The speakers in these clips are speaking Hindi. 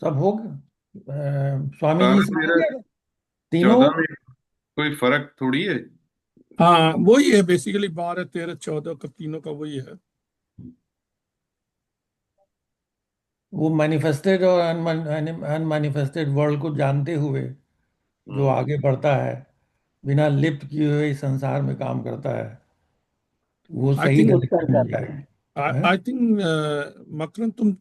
सब हो गया। स्वामी जी 12 समझ 13 गए तीनों। 14 में कोई फर्क थोड़ी है। हाँ वही है बेसिकली, 12 13 14 का तीनों का वही है। वो मैनिफेस्टेड और अनमैनिफेस्टेड वर्ल्ड को जानते हुए जो हम्म। आगे बढ़ता है, बिना लिप्त किए हुए इस संसार में काम करता है, वो आई सही थिंक डायरेक्शन मिल जाएगी। हैं? आई थिंक मकरन, तुम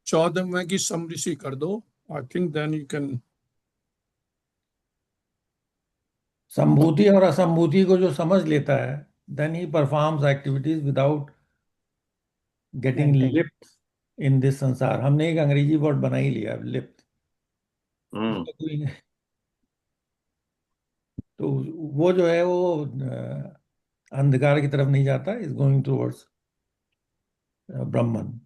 14वें की समरी कर दो। I think then you can. संभूति और असंभूति को जो समझ लेता है, then he performs activities without getting Acting. लिप्त इन दिस संसार। हमने एक अंग्रेजी वर्ड बना ही लिया, लिप्त। हम्म। उसका कोई तो वो जो है वो अंधकार की तरफ नहीं जाता, इज गोइंग टूवर्ड्स ब्रह्मन।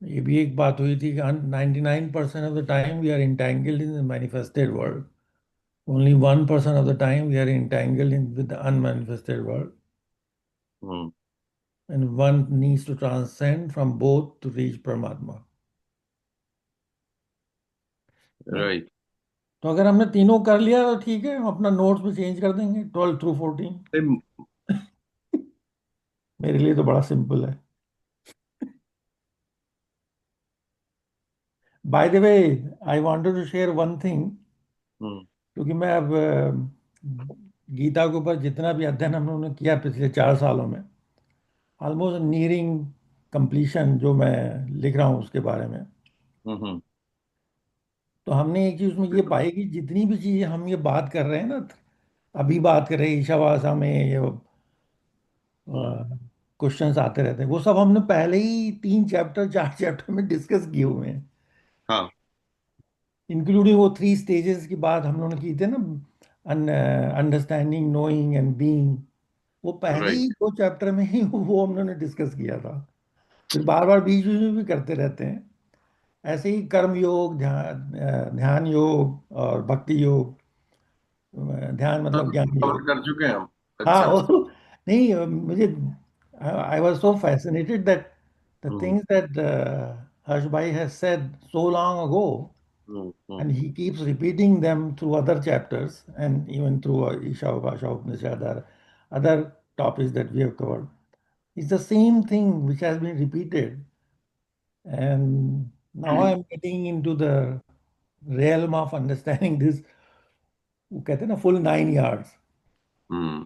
ये भी एक बात हुई थी कि 99% of the time we are entangled in the manifested world, only 1% of the time we are entangled in with the unmanifested world, hmm. and one needs to transcend from both to reach Paramatma. हाँ? राइट। तो अगर हमने तीनों कर लिया तो ठीक है, हम अपना नोट्स में चेंज कर देंगे 12 through 14। मेरे लिए तो बड़ा सिंपल है। By the way, I wanted to share one thing. Hmm. क्योंकि मैं अब गीता के ऊपर जितना भी अध्ययन हम लोगों ने किया पिछले 4 सालों में, ऑलमोस्ट नियरिंग कंप्लीशन, जो मैं लिख रहा हूँ उसके बारे में, हम्म। तो हमने एक चीज उसमें ये पाई कि जितनी भी चीजें हम ये बात कर रहे हैं ना, अभी बात कर रहे हैं ईशावासा में, ये हम्म। क्वेश्चंस आते रहते हैं, वो सब हमने पहले ही 3 चैप्टर 4 चैप्टर में डिस्कस किए हुए हैं। हाँ। इंक्लूडिंग वो 3 स्टेजेस की बात हम लोगों ने की थी ना, अंडरस्टैंडिंग, नोइंग एंड बीइंग। वो पहले राइट। ही 2 चैप्टर में ही वो हम लोगों ने डिस्कस किया था। फिर बार बार बीच बीच में भी करते रहते हैं। ऐसे ही कर्म योग, ध्यान योग और भक्ति योग। ध्यान मतलब सब ज्ञान कवर योग। कर चुके हैं हम। हाँ अच्छा। नहीं, मुझे I was so fascinated that the hmm. Things that Harsh भाई has said so long ago, hmm. and he keeps repeating them through other chapters and even through Ishavasha Upanishad or other topics that we have covered. It's the same thing which has been repeated, and now I'm getting into the realm of understanding this, वो कहते हैं ना, full 9 yards. हम्म।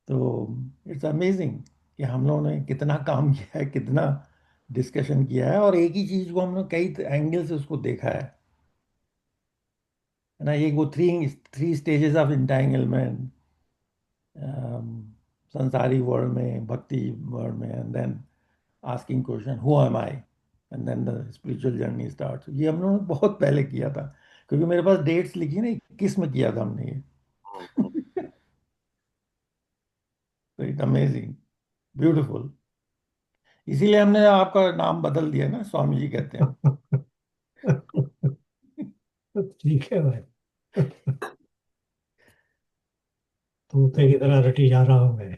तो इट्स अमेजिंग कि हम लोगों ने कितना काम किया है, कितना डिस्कशन किया है, और एक ही चीज को हमने कई एंगल से उसको देखा है ना। एक वो three three stages of entanglement, संसारी वर्ल्ड में, भक्ति वर्ल्ड में, and then asking question who am I, and then the spiritual journey start. ये हम लोगों ने बहुत पहले किया था, क्योंकि मेरे पास डेट्स लिखी ना, 21 में किया था हमने ये। हम्म। तो इट अमेजिंग, ब्यूटीफुल। इसीलिए हमने आपका नाम बदल दिया ना, स्वामी जी कहते हैं। ठीक है भाई, तोते की तरह रटी जा रहा हूँ मैं।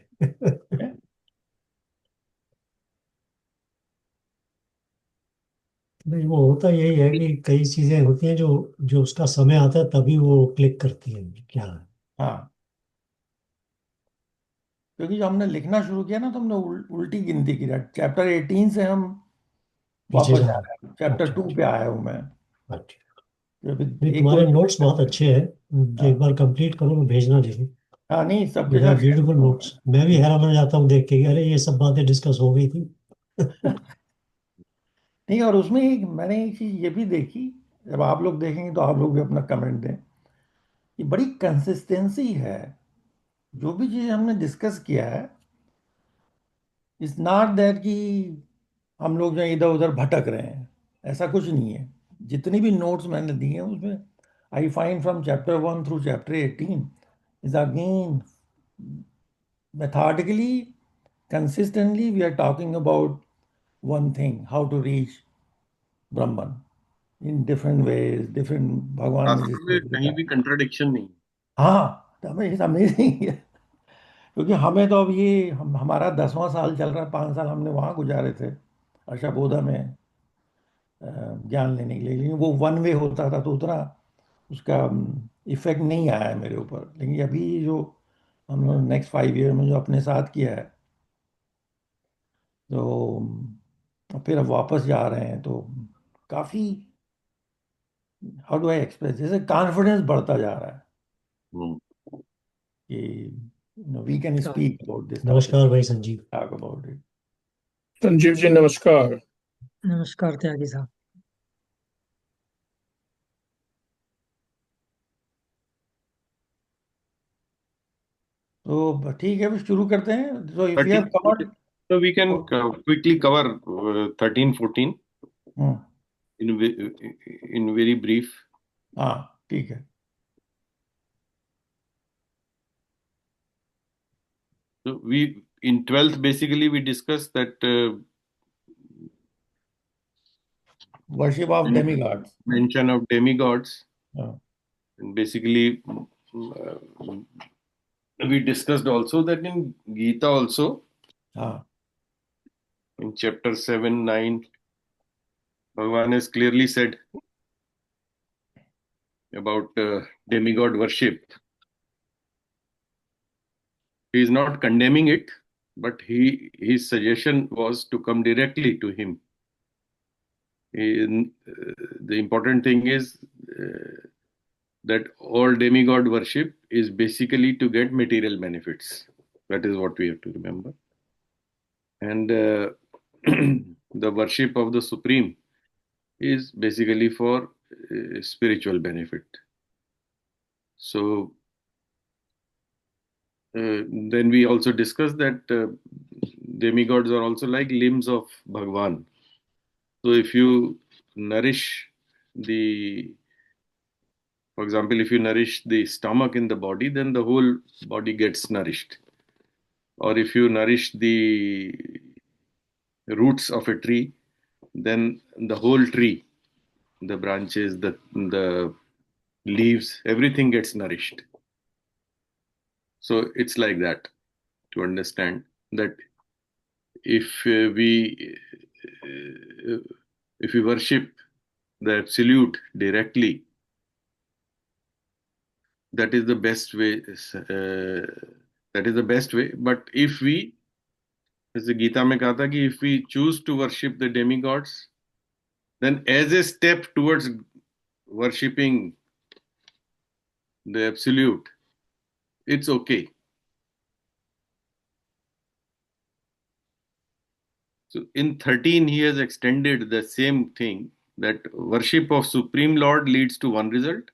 नहीं, वो होता यही है कि कई चीजें होती हैं जो जो उसका समय आता है तभी वो क्लिक करती है क्या है। हाँ, क्योंकि जो हमने लिखना शुरू किया ना, तो हमने उल्टी गिनती की। चैप्टर 18 से हम पीछे वापस जा जा रहा रहे हैं, है। चैप्टर अच्छा 2 पे अच्छा आया हूँ मैं। अच्छा। तो अभी नहीं, एक दो तुम्हारे नोट्स बहुत चैप्टर। अच्छे हैं, एक हाँ बार कंप्लीट करो तो भेजना जरूर। हाँ, नहीं सबके यू हैव साथ शेयर ब्यूटीफुल करूंगा। नोट्स, मैं भी हैरान हो जाता हूँ देख के कि अरे ये सब बातें डिस्कस हो गई थी। नहीं, और उसमें मैंने एक चीज ये भी देखी, जब आप लोग देखेंगे तो आप लोग भी अपना कमेंट दें। ये बड़ी कंसिस्टेंसी है, जो भी चीज हमने डिस्कस किया है। इट्स नॉट दैट कि हम लोग जो इधर उधर भटक रहे हैं, ऐसा कुछ नहीं है। जितनी भी नोट्स मैंने दिए हैं उसमें, I find from chapter 1 through chapter 18 is again methodically, consistently, we are talking about one thing: how to reach Brahman in different ways, different, भगवान ने जिस शास्त्र तरह में से कहीं बताया। भी कंट्राडिक्शन नहीं। हाँ, तो हमें इस अमेजिंग है, क्योंकि हमें तो अब ये हमारा 10वां साल चल रहा है, 5 साल हमने वहाँ गुजारे थे अशाबोधा में ज्ञान लेने के लिए, लेकिन वो वन वे होता था तो उतना उसका इफेक्ट नहीं आया है मेरे ऊपर। लेकिन अभी जो हम लोग नेक्स्ट 5 ईयर में जो अपने साथ किया है, तो फिर अब वापस जा रहे हैं तो काफ़ी, हाउ डू आई एक्सप्रेस, जैसे कॉन्फिडेंस बढ़ता जा रहा है हम्म, कि we can speak about this topic, नमस्कार भाई Sanjeev. Talk about it. Sanjeev ji नमस्कार। नमस्कार त्यागी साहब। तो ठीक है, फिर शुरू करते हैं। So if you 13, have covered, so we can quickly cover 13, 14 in very brief. हाँ ठीक है। So we in 12th basically we discussed that worship of demigods. mention of demigods, हाँ and basically we discussed also that in Gita also हाँ in chapter 7, 9 Bhagavan has clearly said about demigod worship. He is not condemning it, but his suggestion was to come directly to him. The important thing is that all demigod worship is basically to get material benefits. That is what we have to remember. And the worship of the Supreme is basically for spiritual benefit. So then we also discussed that demigods are also like limbs of Bhagwan. So if you nourish the, for example, if you nourish the stomach in the body, then the whole body gets nourished. Or if you nourish the roots of a tree, then the whole tree, the branches, the leaves, everything gets nourished. So it's like that to understand that if uh, if we worship the absolute directly, that is the best way. That is the best way. But if we, जैसे गीता में कहा था कि if we choose to worship the demigods, then as a step towards worshipping the absolute, it's okay. So in 13, he has extended the same thing, that worship of Supreme Lord leads to one result,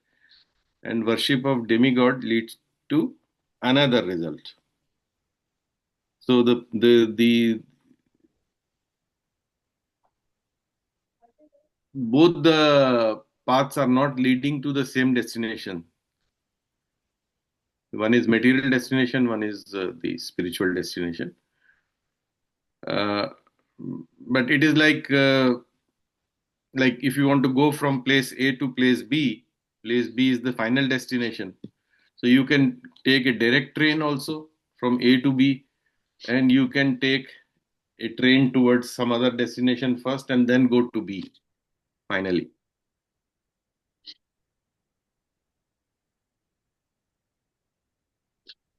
and worship of demigod leads to another result. So the both the paths are not leading to the same destination. One is material destination, one is the spiritual destination. Uh, but it is like if you want to go from place A to place B is the final destination. So you can take a direct train also from A to B, and you can take a train towards some other destination first and then go to B finally.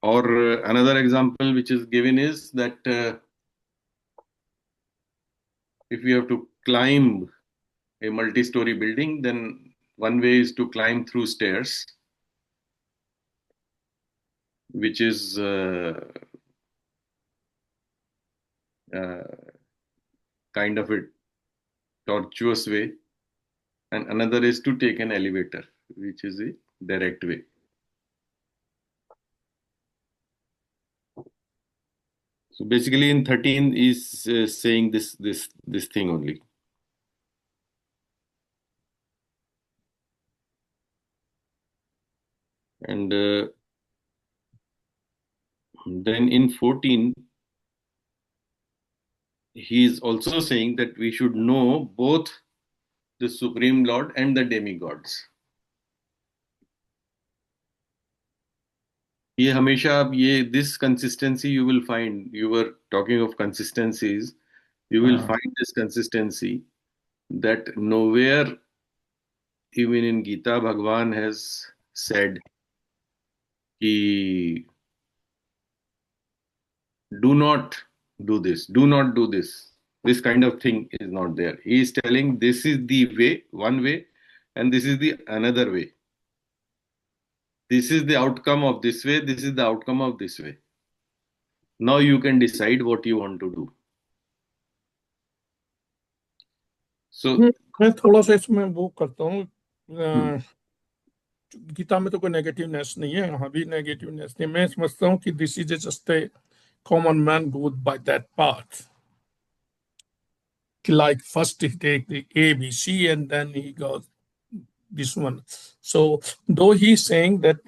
Or another example which is given is that if we have to climb a multi-story building, then one way is to climb through stairs, which is uh, kind of a tortuous way, and another is to take an elevator, which is a direct way. So basically, in 13 is saying this thing only. And then in 14, he is also saying that we should know both the Supreme Lord and the demigods. ये हमेशा आप ये this consistency you will find, you were talking of consistencies, you will हाँ find this consistency that nowhere, even in Gita, Bhagwan has said कि do not do this, do not do this. This kind of thing is not there. He is telling this is the way, one way, and this is the another way. This is the outcome of this way, this is the outcome of this way. Now you can decide what you want to do. So, मैं थोड़ा सा इसमें वो करता हूँ। hmm, गीता में तो कोई नेगेटिवनेस नहीं है, यहाँ भी नेगेटिवनेस नहीं। मैं समझता हूँ कि this is just a common man goes by that path, like first he take the A, B, C, and then he goes this one. So though he's saying that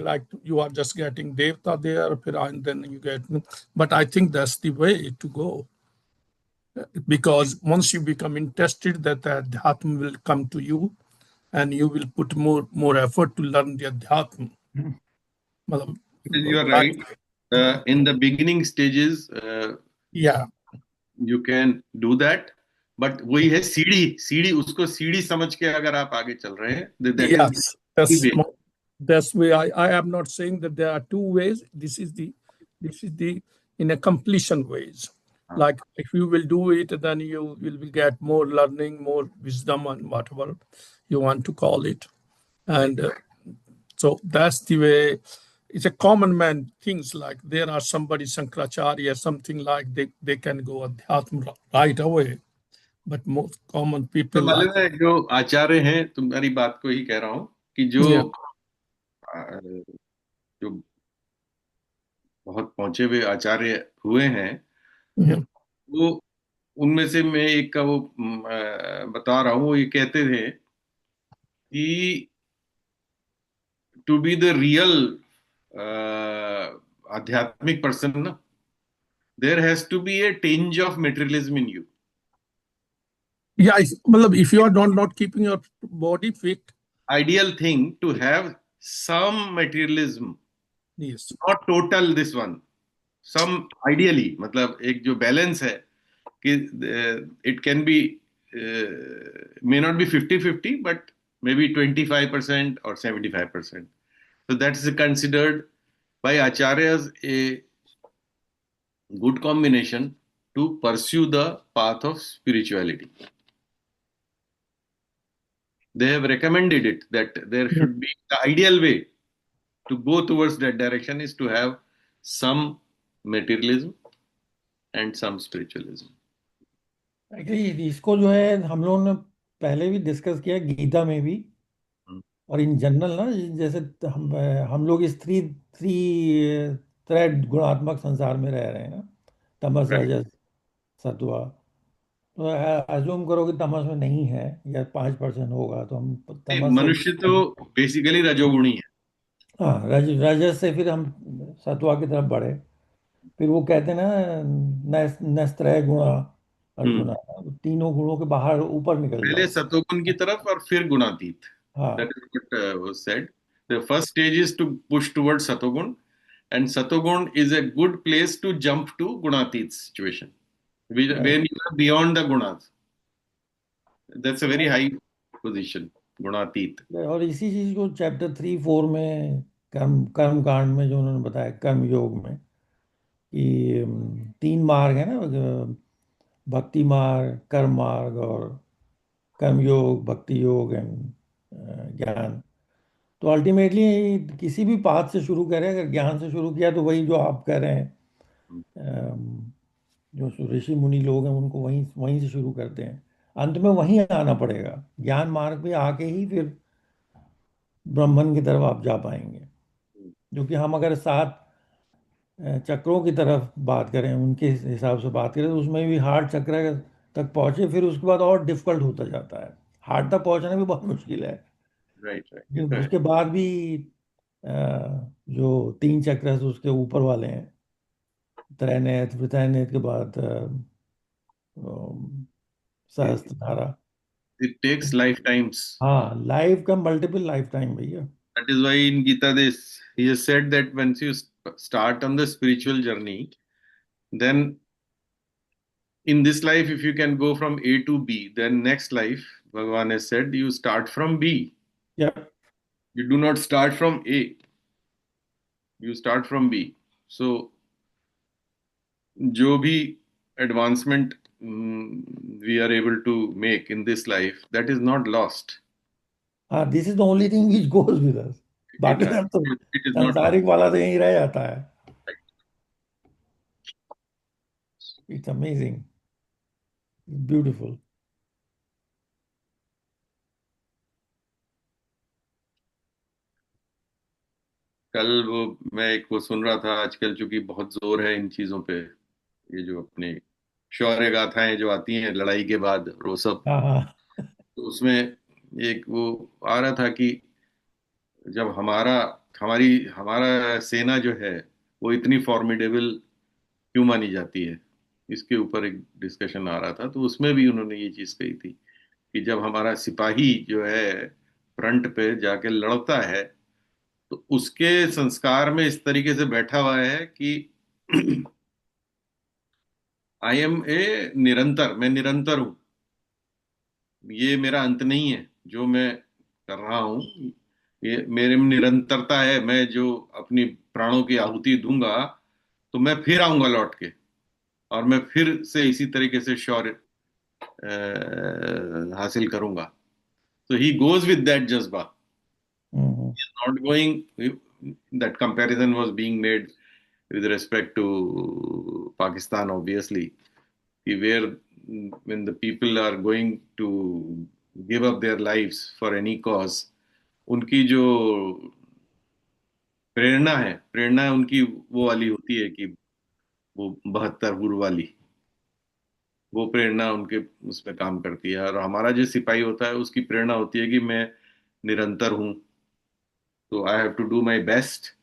like you are just getting devta there, and then you get, but I think that's the way to go, because once you become interested, that the adhyatma will come to you, and you will put more effort to learn the adhyatma. मतलब, you are like, right. In the beginning stages, yeah, you can do that, but वही है सीढ़ी, सीढ़ी उसको सीढ़ी समझ के अगर आप आगे चल रहे हैं, that is yes, the way. that's way. I am not saying that there are two ways. This is the in a completion ways. Like if you will do it, then you will get more learning, more wisdom, and whatever you want to call it. And so that's the way. It's a common man things, like there are somebody Shankaracharya, something like they can go adhyatma right away, but most common तो people like, मालूम है जो आचार्य हैं, तुम्हारी बात को ही कह रहा हूँ कि जो yeah, जो बहुत पहुंचे हुए आचार्य हुए हैं, yeah, वो उनमें से मैं एक का वो बता रहा हूँ। वो ये कहते थे कि टू बी द रियल आध्यात्मिक पर्सन ना, there has to be a tinge of materialism in you. yeah. If you are not keeping your body fit, ideal thing to have some materialism, yes, not total this one, some ideally, मतलब एक जो बैलेंस है कि it can be may not be 50-50 but may be 25% और 75%. So that is considered by acharyas a good combination to pursue the path of spirituality. They have recommended it that there yeah. should be the ideal way to go towards that direction is to have some materialism and some spiritualism. Actually इसको जो है हम लोगों ने पहले भी डिस्कस किया गीता में भी, और इन जनरल ना, जैसे हम लोग इस थ्री थ्री थ्रेड गुणात्मक संसार में रह रहे हैं ना, तमस Right. रजस सत्वा। तो अज्यूम करो कि तमस में नहीं है या 5% होगा, तो हम तमस से, मनुष्य तो बेसिकली रजोगुणी है। हाँ रजस से फिर हम सत्वा की तरफ बढ़े। फिर वो कहते हैं ना, नस्त्रय गुणा हम्म, अर्जुना, तीनों गुणों के बाहर ऊपर निकल पहले जाओ। सतोगुण की तरफ और फिर गुणातीत. That हाँ is what was said. The first stage is to push towards Satogun, and Satogun is a good place to jump to Gunatit situation. When you are beyond the Gunas, that's a very high position, Gunatit. और इसी चीज को चैप्टर 3-4 में, कर्म कांड में जो उन्होंने बताया कर्म योग में, कि 3 मार्ग है ना, भक्ति मार्ग, कर्म मार्ग और कर्म योग, भक्ति योग एंड ज्ञान। तो अल्टीमेटली किसी भी पाथ से शुरू करें, अगर ज्ञान से शुरू किया तो वही जो आप कह रहे हैं, अम, जो ऋषि मुनि लोग हैं उनको वहीं वहीं से शुरू करते हैं, अंत में वहीं आना पड़ेगा। ज्ञान मार्ग पे आके ही फिर ब्रह्मन की तरफ आप जा पाएंगे। जो कि हम अगर 7 चक्रों की तरफ बात करें, उनके हिसाब से बात करें, तो उसमें भी हार्ट चक्र तक पहुंचे, फिर उसके बाद और डिफिकल्ट होता जाता है। हार्ट तक पहुंचना भी बहुत मुश्किल है, Right, right, लेकिन right. उसके बाद भी अ, जो 3 चक्र है उसके ऊपर वाले हैं, त्रैनेत्र, वृत्रैनेत्र के बाद सहस्त्रधारा। It takes lifetimes. हाँ, लाइफ का मल्टीपल लाइफ टाइम भैया। That is why in Gita they he has said that once you start on the spiritual journey, then in this life, if you can go from A to B, then next life, Bhagavan has said, you start from B. Yep. You do not start from A. You start from B. So, जो भी advancement we are able to make in this life, that is not lost. This is the only thing which goes with us. बाकी सब तो It is not lost. सांसारिक वाला तो यहीं रह जाता है. It's amazing. It's beautiful. कल वो मैं एक वो सुन रहा था, आजकल चूंकि बहुत जोर है इन चीजों पे, ये जो अपने शौर्य गाथाएं जो आती हैं लड़ाई के बाद, वो सब, हाँ. तो उसमें एक वो आ रहा था कि जब हमारा सेना जो है वो इतनी फॉर्मिडेबल क्यों मानी जाती है, इसके ऊपर एक डिस्कशन आ रहा था। तो उसमें भी उन्होंने ये चीज कही थी कि जब हमारा सिपाही जो है फ्रंट पे जाके लड़ता है, तो उसके संस्कार में इस तरीके से बैठा हुआ है कि आई एम मैं निरंतर हूं, ये मेरा अंत नहीं है जो मैं कर रहा हूं, ये मेरे में निरंतरता है। मैं जो अपनी प्राणों की आहुति दूंगा तो मैं फिर आऊंगा लौट के, और मैं फिर से इसी तरीके से शौर्य हासिल करूंगा। तो ही गोज विद दैट जज्बा, not going, that comparison was being made with respect to Pakistan, obviously, where when the people are going to give up their lives for any cause, उनकी जो प्रेरणा उनकी वो वाली होती है कि वो 72 हुर वाली, वो प्रेरणा उनके उसमें काम करती है। और हमारा जो सिपाही होता है उसकी प्रेरणा होती है कि मैं निरंतर हूं, तो I have to do my best,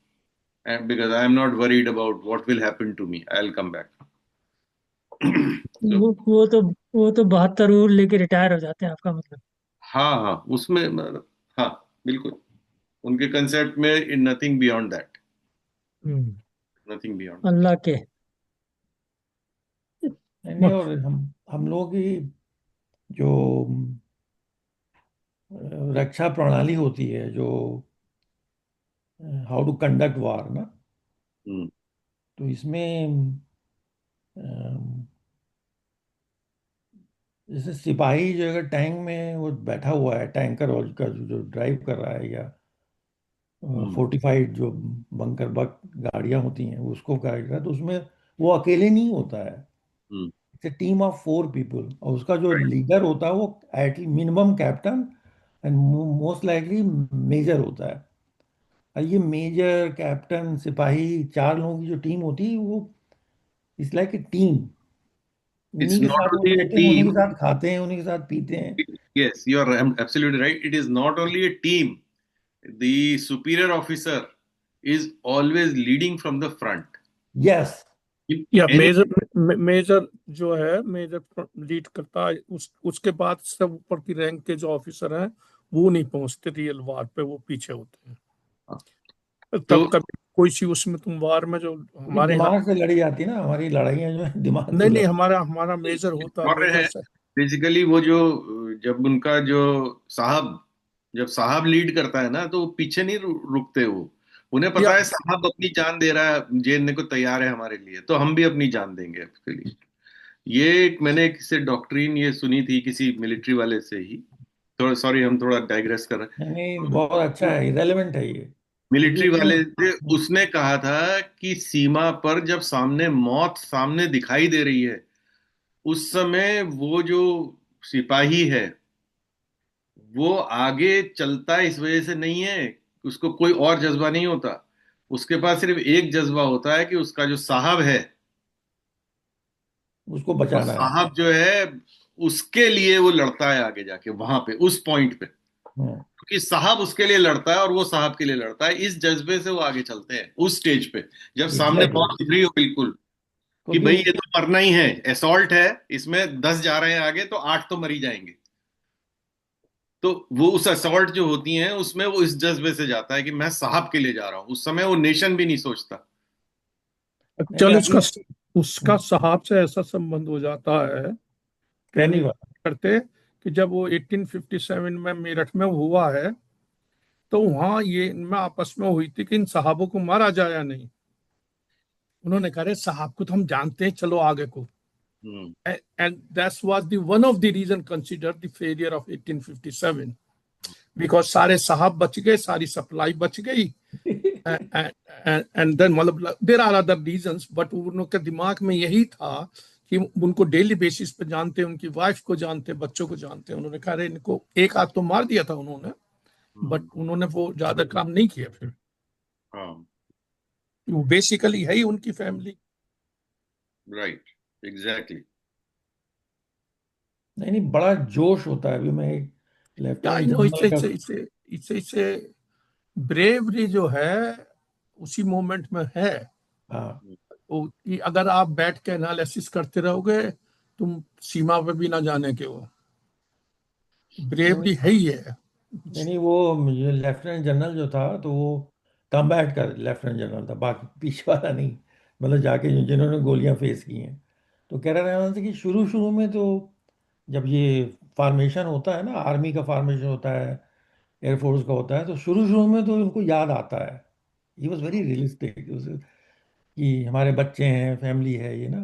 and because I am not worried about what will happen to me, I'll come back. So, वो तो 72 रूल लेके रिटायर हो जाते हैं, आपका मतलब? हाँ, उसमें हाँ, बिल्कुल, उनके कंसेप्ट में nothing beyond that, nothing beyond. Allah के नहीं, और हम लोग की जो रक्षा प्रणाली होती है, जो हाउ टू कंडक्ट वार ना, तो इसमें जैसे सिपाही जो अगर टैंक में वो बैठा हुआ है, टैंकर और का जो ड्राइव कर रहा है, या फोर्टिफाइड जो बंकर बक गाड़ियां होती हैं उसको गाइड कर रहा है, तो उसमें वो अकेले नहीं होता है, it's a team of 4 people, और उसका जो लीडर होता है वो at minimum captain and most likely major होता है। और ये मेजर, कैप्टन, सिपाही, 4 लोगों की जो टीम होती है, वो it's like a team. It's उन्हीं के not साथ वो only a रहते हैं, उन्हीं के team. साथ खाते हैं, उन्हीं के साथ पीते हैं। Yes, you are absolutely right. It is not only a team. The superior officer is always leading from the front. Yes, या मेजर जो है, मेजर लीड करता है, उसके बाद सब ऊपर की रैंक के जो ऑफिसर हैं वो नहीं पहुंचते रियल वार पे, वो पीछे होते हैं। तब कभी कोई सी उसमें तुम वार में जो हमारे यहाँ दिमाग से लड़ी जाती है ना, हमारी लड़ाइयाँ जो है दिमाग से नहीं, हमारा मेजर होता है, मेजर से बेसिकली वो जो जब उनका जो जब साहब लीड करता है ना, तो वो पीछे नहीं रुकते, वो उन्हें पता है साहब अपनी जान दे रहा है, जेलने को तैयार है हमारे लिए, तो हम भी अपनी जान देंगे उसके लिए। ये मैंने किसी डॉक्ट्रिन ये सुनी थी किसी मिलिट्री वाले से ही, थोड़ा सॉरी हम थोड़ा डाइग्रेस कर रहे हैं। नहीं, बहुत अच्छा है, इरेलेवेंट है ये। मिलिट्री वाले से उसने कहा था कि सीमा पर जब सामने मौत सामने दिखाई दे रही है, उस समय वो जो सिपाही है वो आगे चलता इस वजह से नहीं है, उसको कोई और जज्बा नहीं होता, उसके पास सिर्फ एक जज्बा होता है कि उसका जो साहब है उसको बचाना है। साहब जो है उसके लिए वो लड़ता है आगे जाके, वहां पे उस पॉइंट पे, क्योंकि साहब उसके लिए लड़ता है और वो साहब के लिए लड़ता है, इस जज्बे से वो आगे चलते हैं उस स्टेज पे, जब सामने बहुत दिख रही हो बिल्कुल कि भाई ये तो मरना ही है, असॉल्ट है, इसमें 10 जा रहे हैं आगे तो 8 तो मर ही जाएंगे। तो वो उस असॉल्ट जो होती हैं उसमें वो इस जज्बे से जाता है कि मैं साहब के लिए जा रहा हूँ, उस समय वो नेशन भी नहीं सोचता। नहीं नहीं चल अभी उसका साहब से ऐसा संबंध हो जाता है, कहने पहली की बार। बात करते कि जब वो 1857 में मेरठ में हुआ है, तो वहां ये इनमें आपस में हुई थी कि इन साहबों को मारा जाए या नहीं। उन्होंने कहा "अरे साहब को तो हम जानते हैं, चलो आगे को"। हम्म। And that was the one of the reason considered the failure of 1857, because सारे साहब बच गए, सारी सप्लाई बच गई। एंड देन मतलब there are other reasons, but उनके दिमाग में यही था कि उनको डेली बेसिस पे जानते, उनकी वाइफ को जानते, बच्चों को जानते। उन्होंने कहा "अरे इनको एक आध तो मार दिया था उन्होंने, बट उन्होंने वो ज्यादा काम नहीं किया फिर"। हाँ, वो बेसिकली है ही उनकी फैमिली। Right, exactly. नहीं नहीं बड़ा जोश होता है। अभी मैं एक आई लेफ्टिनेंट नो, जनरल इससे का। इससे इससे इससे इससे ब्रेवरी जो है उसी मोमेंट में है। हाँ वो कि अगर आप बैठ के एनालिसिस करते रहोगे, तुम सीमा पे भी ना जाने के हो। नहीं ब्रेवरी है ही है। नहीं नहीं वो ये लेफ्टिनेंट जनरल जो था तो वो कम्बैट का लेफ्टिनेंट जनरल था, बाकी पीछे वाला नहीं। मतलब जाके जिन्होंने गोलियां फेस की हैं। तो कह रहा था कि शुरू शुरू में तो जब ये फार्मेशन होता है ना, आर्मी का फार्मेशन होता है, एयरफोर्स का होता है, तो शुरू शुरू में तो उनको याद आता है। ही वॉज वेरी रियलिस्टिक कि हमारे बच्चे हैं, फैमिली है ये ना।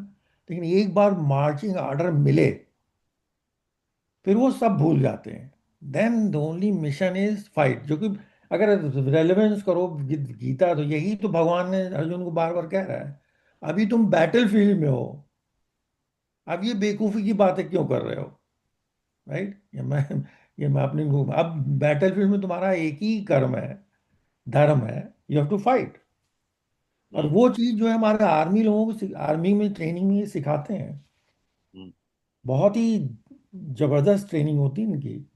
लेकिन एक बार मार्चिंग ऑर्डर मिले फिर वो सब भूल जाते हैं। Then the only mission is fight, जो कि अगर रेलेवेंस करो गीता, तो यही तो भगवान ने अर्जुन को बार बार कह रहा है। अभी तुम बैटल फील्ड में हो, अब ये बेवकूफ़ी की बातें क्यों कर रहे हो? राइट। ये मैं अपने अब बैटल फील्ड में तुम्हारा एक ही कर्म है, धर्म है, यू हैव टू फाइट। और हम्म। वो चीज़ जो है हमारे आर्मी लोगों को आर्मी में ट्रेनिंग में ये सिखाते हैं। हम्म। बहुत ही जबरदस्त ट्रेनिंग होती है इनकी।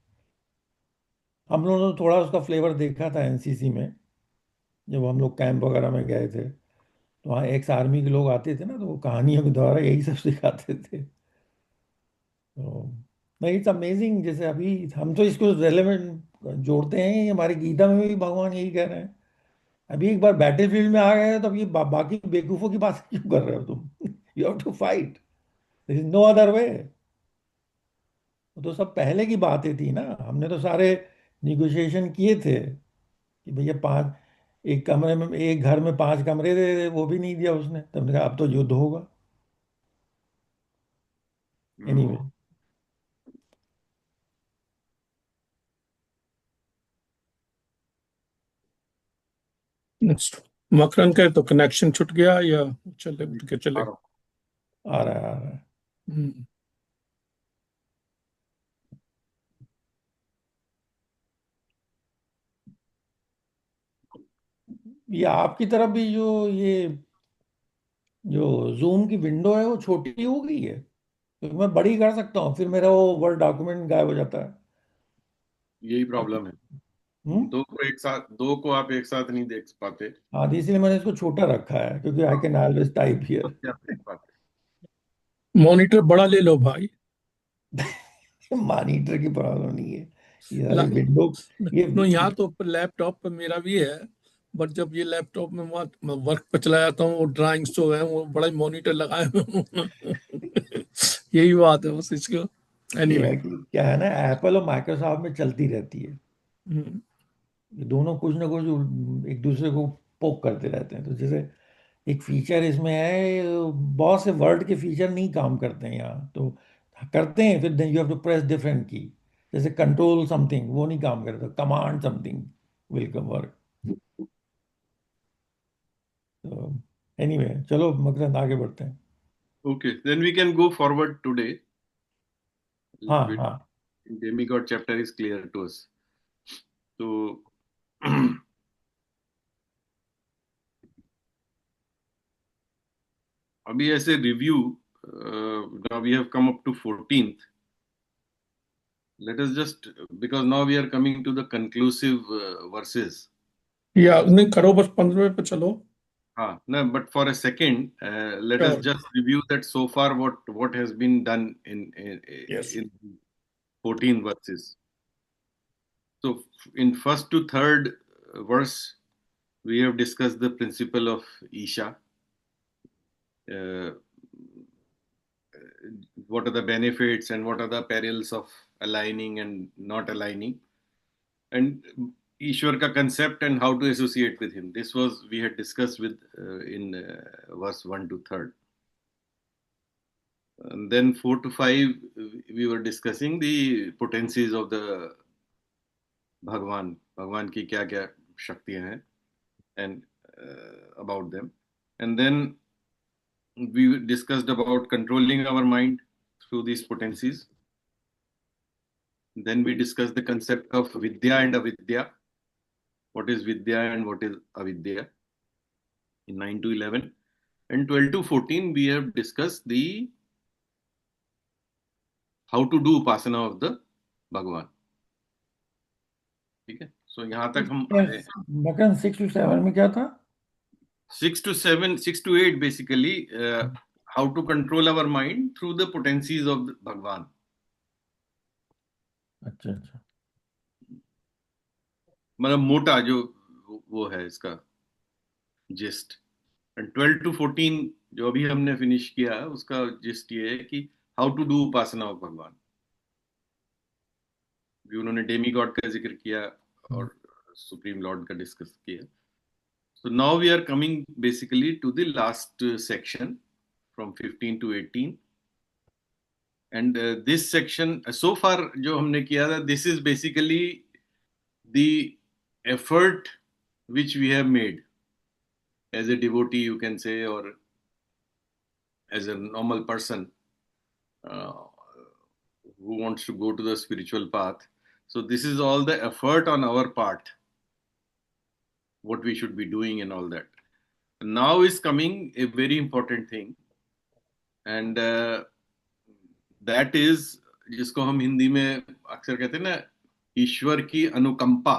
हम लोगों ने थोड़ा उसका फ्लेवर देखा था एनसीसी में, जब हम लोग कैंप वगैरह में गए थे। तो वहाँ एक्स आर्मी के लोग आते थे ना, तो वो कहानियों के द्वारा यही सब सिखाते थे। तो नहीं, इट्स अमेजिंग। जैसे अभी हम तो इसको रेलेवेंट जोड़ते हैं, हमारे गीता में भी भगवान यही कह रहे हैं। अभी एक बार बैटल फील्ड में आ गए तो अब ये बाकी बेवकूफ़ों की बात क्यों कर रहे हो तुम? You have to fight, there is no other way. तो सब पहले की बातें थी ना, हमने तो सारे निगोशिएशन किए थे कि भैया पांच, एक कमरे में, एक घर में 5 कमरे दे दे, वो भी नहीं दिया उसने। तब हमने कहा अब तो युद्ध होगा। एनीवे। नेक्स्ट। मकरन का तो कनेक्शन छूट गया या चले उठ के चले? आ रहा है आ रहा है। हम्म। ये आपकी तरफ भी जो ये जो जूम की विंडो है वो छोटी हो गई है, क्योंकि मैं बड़ी कर सकता हूँ, फिर मेरा वो वर्ड डॉक्यूमेंट गायब हो जाता है। यही प्रॉब्लम है, हम्म। दो को आप एक साथ नहीं देख पाते। हाँ तो इसलिए मैंने इसको छोटा रखा है, क्योंकि आई हाँ, कैन ऑलवेज टाइप दो हियर। से आप देख पाते। मॉनिटर बड़ा ले लो भाई। मॉनिटर की प्रॉब्लम नहीं है, ये सारी ला- विंडो। ये नो, यहाँ तो लैपटॉप पे मेरा भी है, बट जब ये लैपटॉप में वर्क पे चला जाता हूँ, वो ड्राइंग्स जो है वो बड़ा मॉनिटर लगाए हुए हैं। यही बात है बस इसको। ये एनीवे। है कि क्या है ना, एप्पल और माइक्रोसॉफ्ट में चलती रहती है। ये दोनों कुछ ना कुछ एक दूसरे को पोक करते रहते हैं। तो जैसे एक फीचर इसमें है, बहुत से वर्ड के फीचर नहीं काम करते हैं यहाँ तो। करते हैं फिर you have to press different key. जैसे कंट्रोल समथिंग वो नहीं काम करता, command something will come work. तो एनीवे चलो मकरंद आगे बढ़ते हैं। Okay, then we can go forward today. हाँ Bit हाँ। demigod chapter is clear to us. तो अभी ऐसे review, now we have come up to 14th. Let us just, because now we are coming to the conclusive verses. या नहीं करो, बस 15वें पे चलो। No, but for a second, let us sure. just review that so far what has been done in yes. in 14 verses. So in first to third verse, we have discussed the principle of Isha. What are the benefits and what are the perils of aligning and not aligning, and Ishwar ka concept and how to associate with him. This was we had discussed with in verse 1 to 3rd. And then 4 to 5, we were discussing the potencies of the Bhagwan. Bhagwan ki kya kya shaktiyan hai and about them. And then we discussed about controlling our mind through these potencies. Then we discussed the concept of Vidya and Avidya. What is Vidya and what is Avidya in 9 to 11. And 12 to 14, we have discussed the how to do Upasana of the Bhagwan. ठीक है, so यहाँ तक हम आए. मकन 6 to 7 में क्या था? 6 to 7, 6 to 8 basically how to control our mind through the potencies of the Bhagwan. अच्छा अच्छा, मतलब मोटा जो वो है इसका जिस्ट. एंड 12 to 14 जो अभी हमने फिनिश किया उसका जिस्ट ये है कि हाउ टू डू उपासना ऑफ भगवान. भी उन्होंने डेमी गॉड का जिक्र किया और सुप्रीम लॉर्ड का डिस्कस किया. So now we are coming basically to the last section from 15 to 18. And this section, so far जो हमने किया था, this is basically the effort which we have made as a devotee, you can say, or as a normal person who wants to go to the spiritual path. So this is all the effort on our part, what we should be doing and all that. Now is coming a very important thing, and that is जिसको हम हिंदी में अक्सर कहते हैं ना, ईश्वर की अनुकंपा.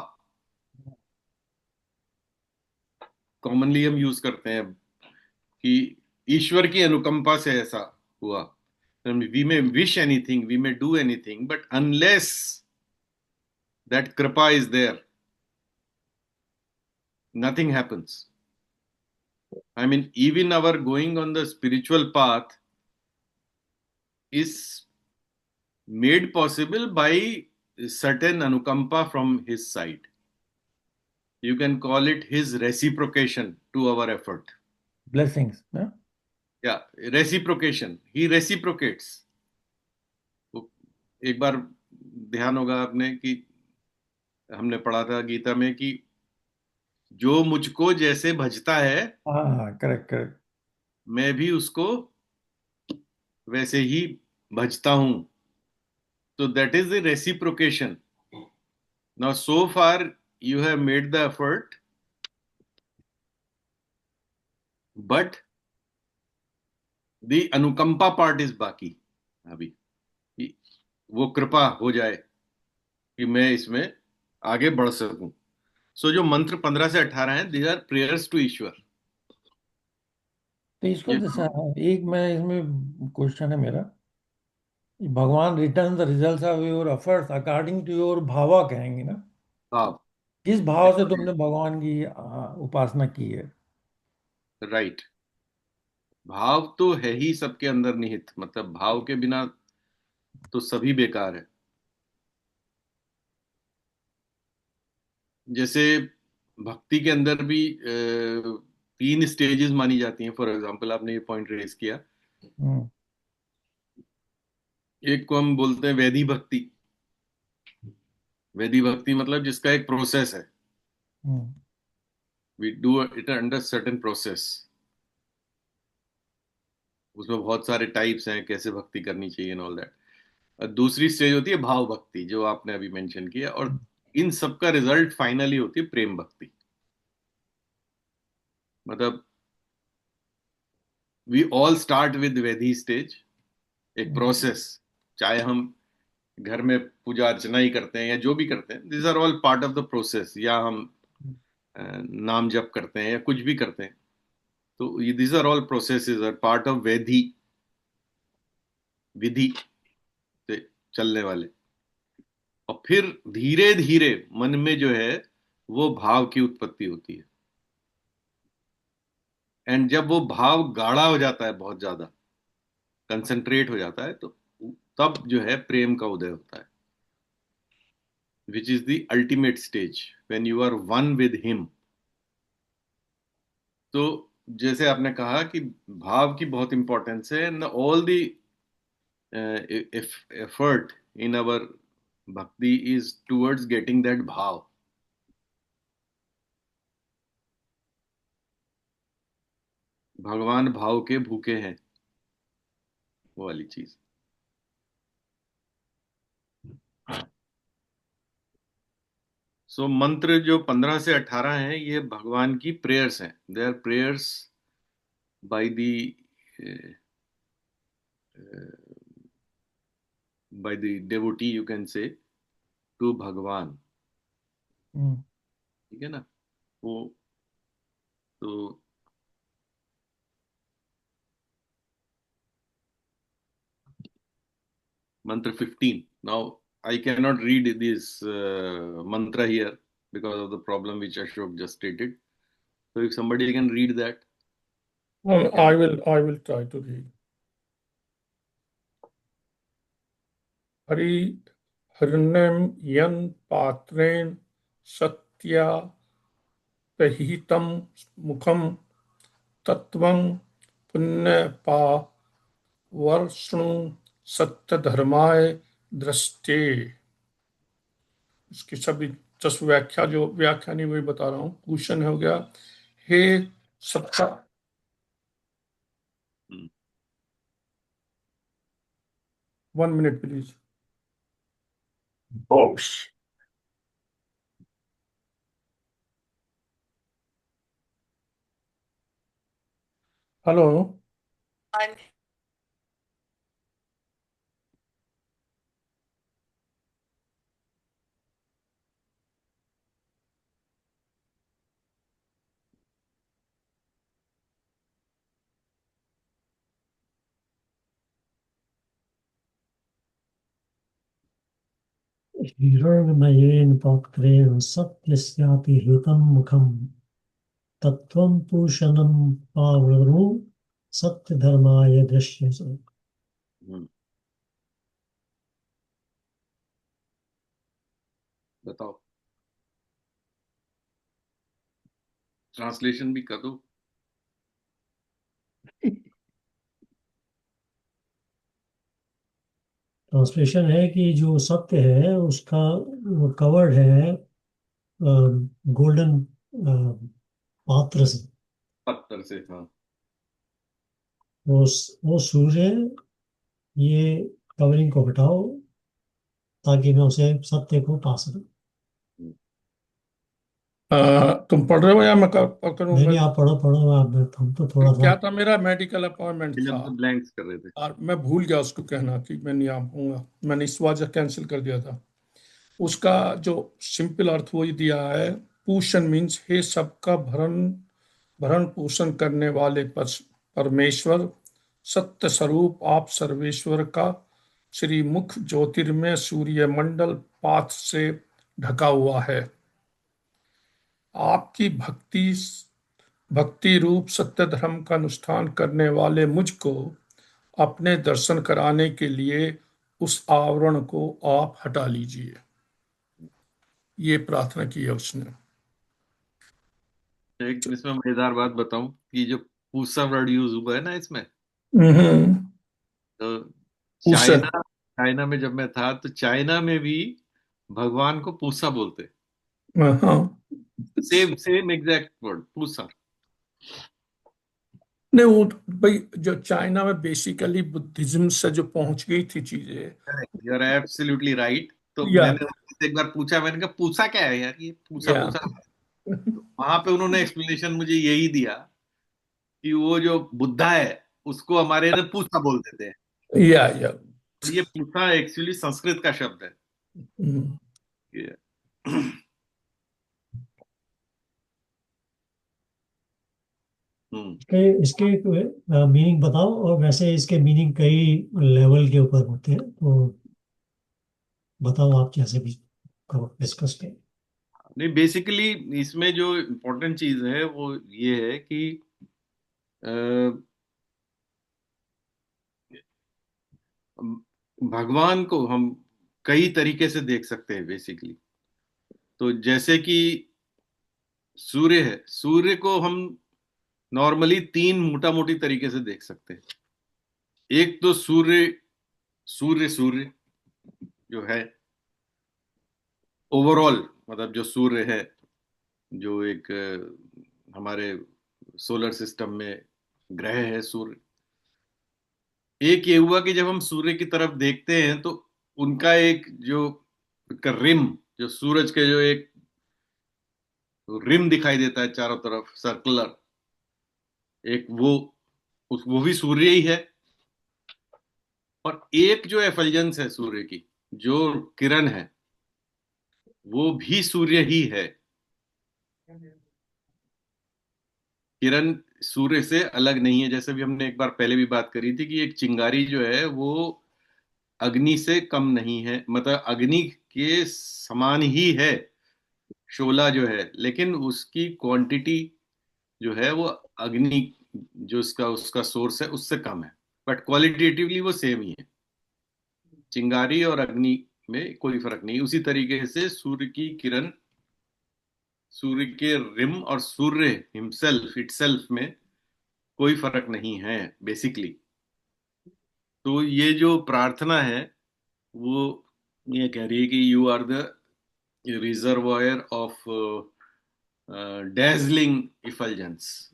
कॉमनली हम यूज करते हैं कि ईश्वर की अनुकंपा से ऐसा हुआ. We may wish anything, we may do anything, but unless that kripa is there, nothing happens. I mean, even our going on the spiritual path is made possible by certain anukampa from his side. You can call it his reciprocation to our effort. blessings, ना? Yeah, reciprocation. He reciprocates. एक बार ध्यान होगा आपने कि हमने पढ़ा था गीता में कि जो मुझको जैसे भजता है, हाँ, करेक्ट करेक्ट. मैं भी उसको वैसे ही भजता हूं. So that is the reciprocation. Now so far you have made the effort, but the anukampa part is बाकी अभी. वो कृपा हो जाए कि मैं इसमें आगे बढ़ सकूं. सो जो मंत्र 15 से 18 हैं, these are prayers to ईश्वर. तो इसको ये जैसा एक मैं इसमें क्वेश्चन है मेरा, भगवान return the results of your efforts according to your bhava कहेंगे ना, भाव. किस भाव से तुमने भगवान की उपासना की है. राइट. भाव तो है ही सबके अंदर निहित, मतलब भाव के बिना तो सभी बेकार है. जैसे भक्ति के अंदर भी 3 स्टेजेस मानी जाती हैं. फॉर एग्जांपल आपने ये पॉइंट रेज किया, एक को हम बोलते हैं वैधि भक्ति. वैधि भक्ति मतलब जिसका एक प्रोसेस है. We do it under certain process. उसमें बहुत सारे टाइप्स हैं कैसे भक्ति करनी चाहिए एंड ऑल दैट. दूसरी स्टेज होती है भाव भक्ति, जो आपने अभी मेंशन किया, और इन सब का रिजल्ट फाइनली होती है प्रेम भक्ति. मतलब वी ऑल स्टार्ट विद वैधि स्टेज, एक प्रोसेस. चाहे हम घर में पूजा अर्चना ही करते हैं या जो भी करते हैं, this are all part of the process. या हम नाम जप करते हैं या कुछ भी करते हैं, तो this are all processes are part of vaidhi विधि से चलने वाले. और फिर धीरे धीरे मन में जो है वो भाव की उत्पत्ति होती है। एंड जब वो भाव गाढ़ा हो जाता है, बहुत ज्यादा कंसंट्रेट हो जाता है, तो तब जो है प्रेम का उदय होता है, which is the ultimate stage when you are one with him. तो जैसे आपने कहा कि भाव की बहुत इंपॉर्टेंस है, and all the effort in our bhakti is towards getting that भाव। भगवान भाव के भूखे हैं, वो वाली चीज। सो मंत्र जो 15 से 18 हैं, ये भगवान की प्रेयर्स हैं। They are prayers by the by the devotee, you can say, to भगवान। ठीक है ना? वो तो mantra 15. Now I cannot read this mantra here because of the problem which Ashok just stated. So if somebody can read that. I will try to read. Hari हृण्यं यन् पात्रेण Satya प्रहितं मुखं तत्वं पुण्यपा वर्ष्णु सत्यधर्माय दृष्टे। इसकी सभी 10 व्याख्या, जो व्याख्या नहीं वही बता रहा हूँ। क्वेश्चन हो गया, हे सत्ता, 1 minute प्लीज। हेलो, हिरण्मयेन पात्रेण सत्यस्यापि हृतं मुखं तत्त्वं पूषणं पावृणु सत्यधर्माय दृश्यते। बताओ, ट्रांसलेशन भी कर दो। ट्रांसलेशन है कि जो सत्य है उसका कवर्ड है गोल्डन पात्र से। पत्थर से, हाँ। वो सूर्य, ये कवरिंग को हटाओ ताकि मैं उसे सत्य को पा सकूं। तुम पढ़ रहे हो या मैं करूँ? नहीं, आप पढ़ो पढ़ो आप। हम तो थोड़ा सा क्या था, मेरा मेडिकल अपॉइंटमेंट फिल था अप द ब्लैंक्स कर रहे थे। और मैं भूल गया उसको कहना कि मैं नहीं आ पाऊंगा। मैंने इस वजह कैंसिल कर दिया था। उसका जो सिंपल अर्थ वही दिया है। पूषण मीन्स हे सबका भरण भरण पोषण करने वाले परमेश्वर, सत्य स्वरूप आप सर्वेश्वर का श्रीमुख ज्योतिर्मय सूर्य मंडल पाथ से ढका हुआ है। आपकी भक्ति रूप सत्य धर्म का अनुष्ठान करने वाले मुझको अपने दर्शन कराने के लिए उस आवरण को आप हटा लीजिए। ये प्रार्थना की है उसने। एक इसमें मजेदार बात बताऊं कि जो पूसा वर्ड यूज हुआ है ना इसमें, हम्म। तो पूषण। चाइना चाइना में जब मैं था तो चाइना में भी भगवान को पूसा बोलते। हाँ, same same exact word, Pusa. नहीं वो भाई, जो चाइना में बेसिकली बुद्धिज्म से जो पहुंच गई थी चीजें। You are absolutely right. तो या मैंने उनसे एक बार पूछा, मैंने कहा पूसा क्या है यार, ये पूसा या पूसा। वहां पे उन्होंने एक्सप्लेनेशन मुझे यही दिया कि वो जो बुद्धा है उसको हमारे इधर पूसा बोल देते हैं, या और ये पूसा एक्चुअली संस्कृत का शब्द है। हम्म। ये- हम्म। इसके मीनिंग बताओ। और वैसे इसके मीनिंग कई लेवल के ऊपर होते हैं, तो बताओ आप जैसे भी करो, डिस्कस करें। नहीं, बेसिकली इसमें जो इम्पोर्टेंट चीज है वो ये है कि अ, भगवान को हम कई तरीके से देख सकते हैं बेसिकली। तो जैसे कि सूर्य है, सूर्य को हम नॉर्मली तीन मोटा मोटी तरीके से देख सकते हैं। एक तो सूर्य सूर्य सूर्य जो है ओवरऑल, मतलब जो सूर्य है, जो एक हमारे सोलर सिस्टम में ग्रह है सूर्य। एक ये हुआ कि जब हम सूर्य की तरफ देखते हैं तो उनका एक जो रिम, जो सूरज के जो एक रिम दिखाई देता है चारों तरफ सर्कुलर, एक वो भी सूर्य ही है। और एक जो एफल्जेंस है सूर्य की, जो किरण है, वो भी सूर्य ही है। किरण सूर्य से अलग नहीं है। जैसे भी हमने एक बार पहले भी बात करी थी कि एक चिंगारी जो है वो अग्नि से कम नहीं है, मतलब अग्नि के समान ही है शोला जो है, लेकिन उसकी क्वांटिटी जो है वो अग्नि, जो उसका उसका सोर्स है, उससे कम है। बट क्वालिटेटिवली वो सेम ही है। चिंगारी और अग्नि में कोई फर्क नहीं। उसी तरीके से सूर्य की किरण, सूर्य के रिम और सूर्य हिमसेल्फ इटसेल्फ में कोई फर्क नहीं है बेसिकली। तो ये जो प्रार्थना है वो ये कह रही है कि you are the reservoir of dazzling effulgence.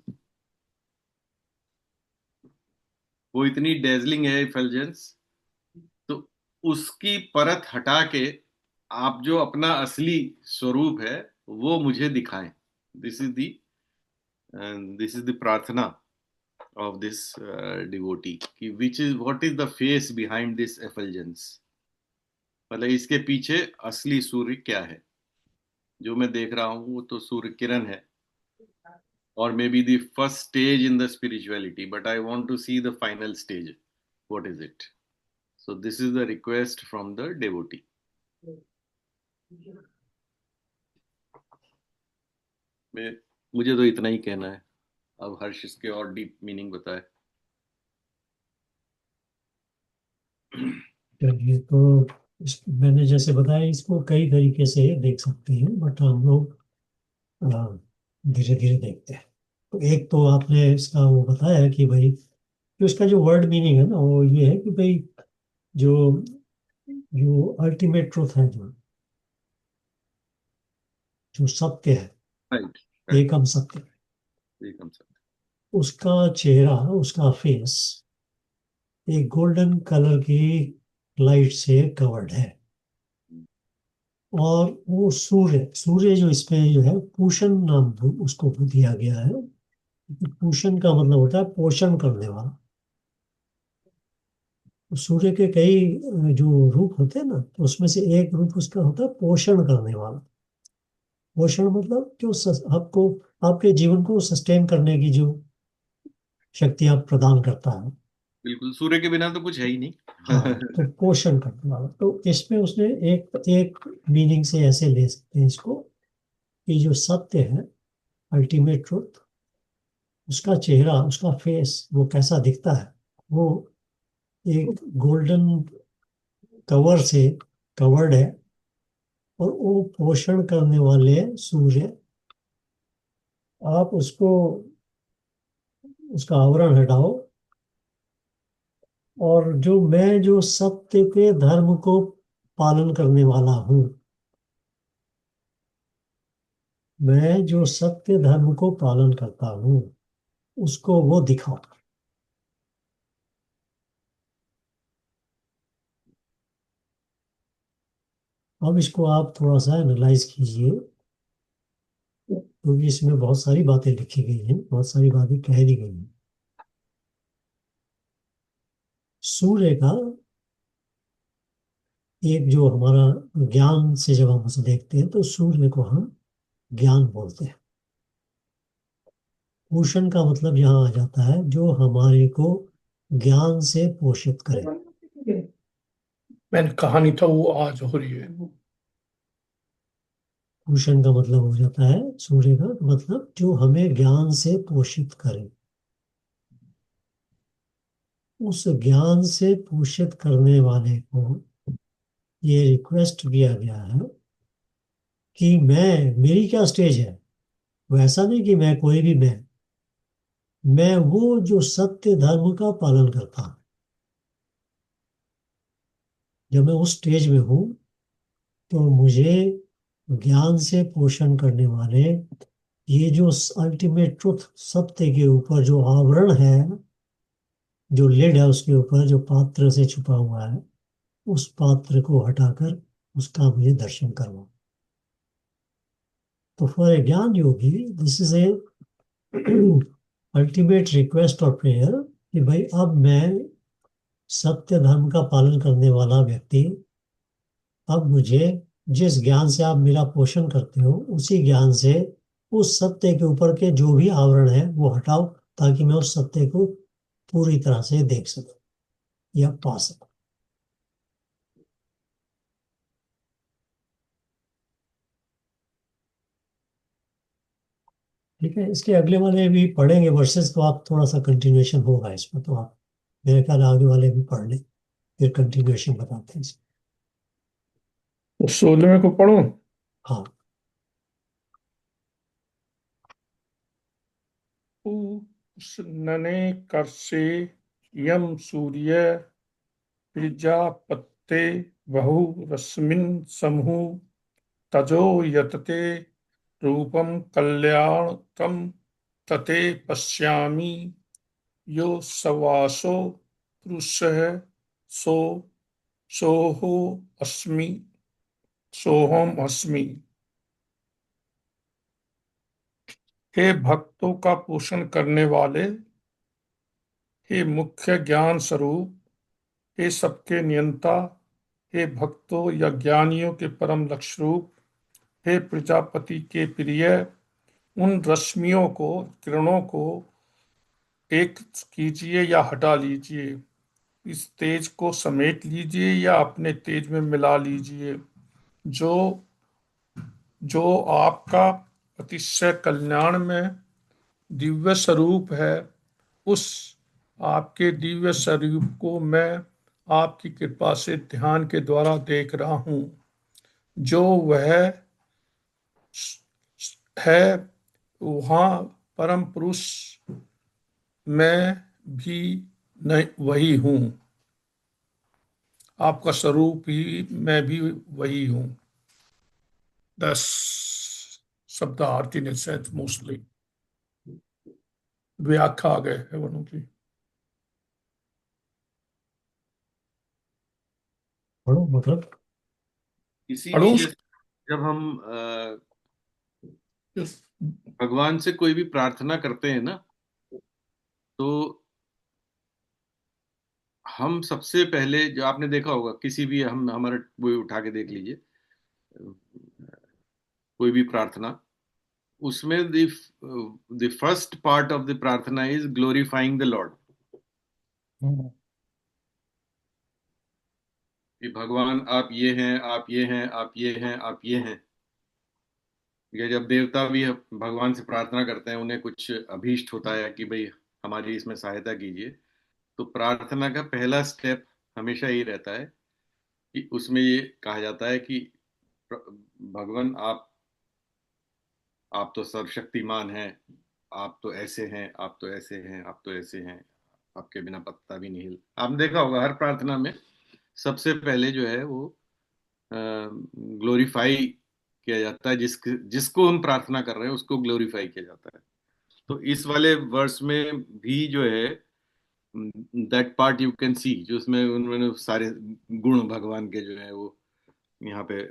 वो इतनी डेजलिंग है इफल्जेंस, तो उसकी परत हटा के आप जो अपना असली स्वरूप है वो मुझे दिखाएं। This is the this is the प्रार्थना ऑफ दिस डिवोटी कि which is what is the face behind this effulgence. मतलब इसके पीछे असली सूर्य क्या है। जो मैं देख रहा हूँ वो तो सूर्य किरण है, or maybe the first stage in the spirituality, but I want to see the final stage. What is it? So this is the request from the devotee. मैं मुझे तो इतना ही कहना है। अब हर्ष इसके और डीप मीनिंग बताए। चलिए, तो मैंने जैसे बताया इसको कई तरीके से देख सकते हैं, बट हम लोग धीरे धीरे देखते हैं। तो एक तो आपने इसका वो बताया कि भाई जो इसका जो वर्ड मीनिंग है ना वो ये है कि भाई जो जो अल्टीमेट ट्रूथ है, जो जो सत्य है, राइट, राइट, एकम सत्य, एकदम सर। उसका चेहरा, उसका फेस एक गोल्डन कलर की लाइट से कवर्ड है। और वो सूर्य सूर्य जो इसमें जो है पूषण नाम उसको दिया गया है। पूषण का मतलब होता है पोषण करने वाला। तो सूर्य के कई जो रूप होते हैं ना, तो उसमें से एक रूप उसका होता है पोषण करने वाला। पोषण मतलब जो आपको आपके जीवन को सस्टेन करने की जो शक्ति आप प्रदान करता है। बिल्कुल, सूर्य के बिना तो कुछ है ही नहीं। हाँ, तो पोषण करने वाला। तो इसमें उसने एक एक मीनिंग से ऐसे ले सकते हैं इसको कि जो सत्य है, अल्टीमेट ट्रुथ, उसका चेहरा, उसका फेस वो कैसा दिखता है, वो एक गोल्डन कवर से कवर्ड है। और वो पोषण करने वाले सूर्य, आप उसको, उसका आवरण हटाओ, और जो मैं जो सत्य के धर्म को पालन करने वाला हूं, मैं जो सत्य धर्म को पालन करता हूं, उसको वो दिखाओ। अब इसको आप थोड़ा सा एनालाइज कीजिए, क्योंकि इसमें बहुत सारी बातें लिखी गई हैं, बहुत सारी बातें कह दी गई हैं। सूर्य का एक जो हमारा ज्ञान से जब हम उसे देखते हैं तो सूर्य को हम ज्ञान बोलते हैं। पोषण का मतलब यहाँ आ जाता है जो हमारे को ज्ञान से पोषित करे। मैंने कहानी था वो आज हो रही है। पोषण का मतलब हो जाता है सूर्य का मतलब जो हमें ज्ञान से पोषित करे। उस ज्ञान से पोषित करने वाले को ये रिक्वेस्ट किया गया है कि मेरी क्या स्टेज है। वो ऐसा नहीं कि मैं कोई भी मैं वो जो सत्य धर्म का पालन करता हूं। जब मैं उस स्टेज में हूं तो मुझे ज्ञान से पोषण करने वाले ये जो अल्टीमेट ट्रुथ सत्य के ऊपर जो आवरण है, जो लिड है उसके ऊपर जो पात्र से छुपा हुआ है, उस पात्र को हटाकर उसका मुझे दर्शन करवाओ। तो फॉर ए ज्ञान योगी this is a ultimate request और प्रेयर कि भाई अब मैं सत्य धर्म का पालन करने वाला व्यक्ति, अब मुझे जिस ज्ञान से आप मेरा पोषण करते हो उसी ज्ञान से उस सत्य के ऊपर के जो भी आवरण है वो हटाओ, ताकि मैं उस सत्य को पूरी तरह से देख सकूं या पा सकूं। ठीक है, इसके अगले वाले भी पढ़ेंगे वर्सेस, तो आप थोड़ा सा कंटिन्यूएशन होगा इसमें, तो आप मेरे ख्याल आगे वाले भी पढ़ लें, फिर कंटिन्यूएशन बताते हैं इसमें। तो 16वें को पढ़ूं। हाँ। उष्णने कर्षे यम सूर्य प्रजापते बहु रश्मिन् समूह तजो यतते रूपम कल्याणकम तते पश्यामि यो सवासो पुरुषः सो सोहो अस्मि सोहम अस्मि। हे भक्तों का पोषण करने वाले, हे मुख्य ज्ञान स्वरूप, हे सबके नियंता, हे भक्तों या ज्ञानियों के परम लक्ष्य रूप, हे प्रजापति के प्रिय, उन रश्मियों को किरणों को एक कीजिए या हटा लीजिए, इस तेज को समेट लीजिए या अपने तेज में मिला लीजिए, जो जो आपका अतिशय कल्याण में दिव्य स्वरूप है। उस आपके दिव्य स्वरूप को मैं आपकी कृपा से ध्यान के द्वारा देख रहा हूं। जो वह है वहाँ परम पुरुष मैं भी नहीं वही हूँ। आपका स्वरूप ही मैं भी वही हूँ। 10 शब्दार्थ इन सेंस मोस्टली व्याख्या आ गए है वनों की। पढ़ो मतलब। इसी पढ़ूं। विषय से जब हम भगवान से कोई भी प्रार्थना करते हैं ना, तो हम सबसे पहले, जो आपने देखा होगा, किसी भी, हम हमारा वो उठा के देख लीजिए, कोई भी प्रार्थना, उसमें the first part of the प्रार्थना इज ग्लोरीफाइंग द लॉर्ड। कि भगवान आप ये हैं, आप ये हैं, आप ये हैं, आप ये हैं। ये जब देवता भी भगवान से प्रार्थना करते हैं, उन्हें कुछ अभीष्ट होता है कि भाई हमारी इसमें सहायता कीजिए, तो प्रार्थना का पहला स्टेप हमेशा यही रहता है कि उसमें ये कहा जाता है कि भगवान आप तो सर्वशक्तिमान हैं, आप तो ऐसे हैं, आप तो ऐसे हैं, आप तो ऐसे हैं, आपके बिना पत्ता भी नहीं हिल। आपने देखा होगा हर प्रार्थना में सबसे पहले जो है वो ग्लोरीफाई किया जाता है, जिसको हम प्रार्थना कर रहे हैं उसको ग्लोरीफाई किया जाता है। तो इस वाले वर्स में भी जो है, that part you can see, जो उसमें उन्होंने सारे गुण भगवान के जो है वो यहाँ पे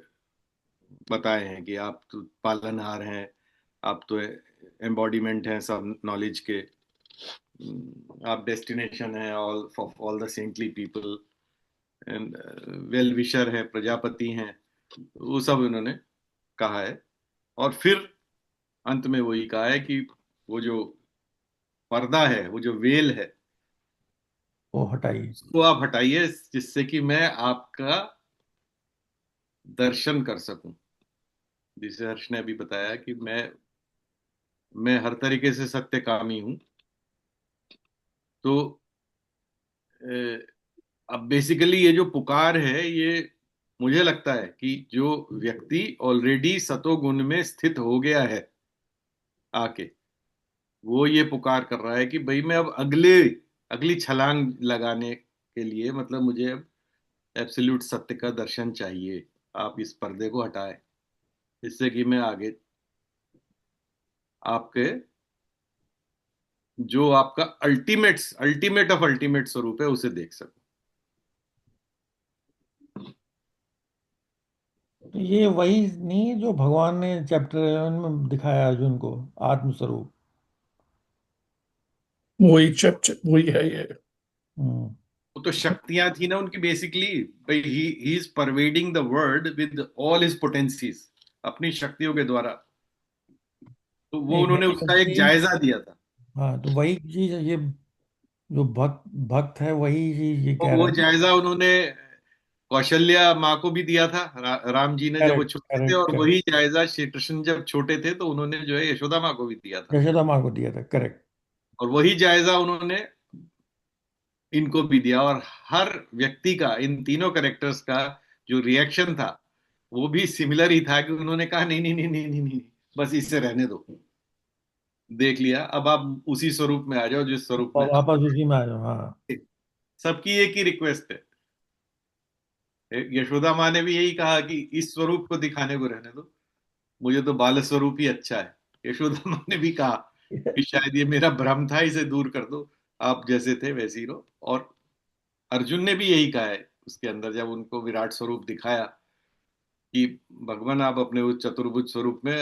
बताए हैं कि आप तो पालनहार हैं, आप तो एम्बॉडीमेंट हैं सब नॉलेज के, आप डेस्टिनेशन है all of all the saintly people, and well wisher है, प्रजापति हैं, वो सब उन्होंने कहा है। और फिर अंत में वही कहा है कि वो जो पर्दा है, वो जो वेल है, वो हटाइए। उसको आप हटाइए, जिससे कि मैं आपका दर्शन कर सकूं। जिसे हर्ष ने अभी बताया कि मैं हर तरीके से सत्यकामी हूं। तो अब बेसिकली ये जो पुकार है, ये मुझे लगता है कि जो व्यक्ति ऑलरेडी सतोगुण में स्थित हो गया है आके, वो ये पुकार कर रहा है कि भाई मैं अब अगली छलांग लगाने के लिए, मतलब मुझे अब एब्सोल्यूट सत्य का दर्शन चाहिए। आप इस पर्दे को हटाएं, जिससे कि मैं आगे आपके जो आपका अल्टीमेट ऑफ अल्टीमेट स्वरूप है उसे देख सकूं। तो ये वही नहीं है जो भगवान ने चैप्टर 11 में दिखाया अर्जुन को, आत्मस्वरूप। वही है ये। हम्म। वो तो शक्तियां थी ना उनकी बेसिकली। भाई he is pervading the world with all his potencies, अपनी शक्तियों के द्वारा। तो वो नहीं, उन्होंने मेरा उसका एक यही। जायजा दिया था। हाँ, तो वही चीज है ये, जो भक्त भक्त है वही चीज ये तो कह रहा वो है। जायजा उन्होंने कौशल्या माँ को भी दिया था, राम जी ने, जब वो करेक्ट, छोटे थे। करेक्ट, और करेक्ट। वही जायजा श्री कृष्ण जब छोटे थे तो उन्होंने जो है यशोदा माँ को भी दिया था। यशोदा माँ को दिया था, करेक्ट। और वही जायजा उन्होंने इनको भी दिया। और हर व्यक्ति का, इन तीनों कैरेक्टर्स का जो रिएक्शन था वो भी सिमिलर ही था, कि उन्होंने कहा नहीं नहीं नहीं नहीं नहीं नहीं, बस इससे रहने दो। देख लिया, अब आप उसी स्वरूप में आ जाओ जिस स्वरूप में और वापस उसी में आ जाओ, हाँ। सबकी एक ही रिक्वेस्ट है। यशोदा माँ ने भी यही कहा कि इस स्वरूप को दिखाने को रहने दो, मुझे तो बाल स्वरूप ही अच्छा है। यशोदा माँ ने भी कहा कि शायद ये मेरा भ्रम था, इसे दूर कर दो, आप जैसे थे वैसे ही रहो। और अर्जुन ने भी यही कहा है उसके अंदर, जब उनको विराट स्वरूप दिखाया कि भगवान आप अपने उस चतुर्भुज स्वरूप में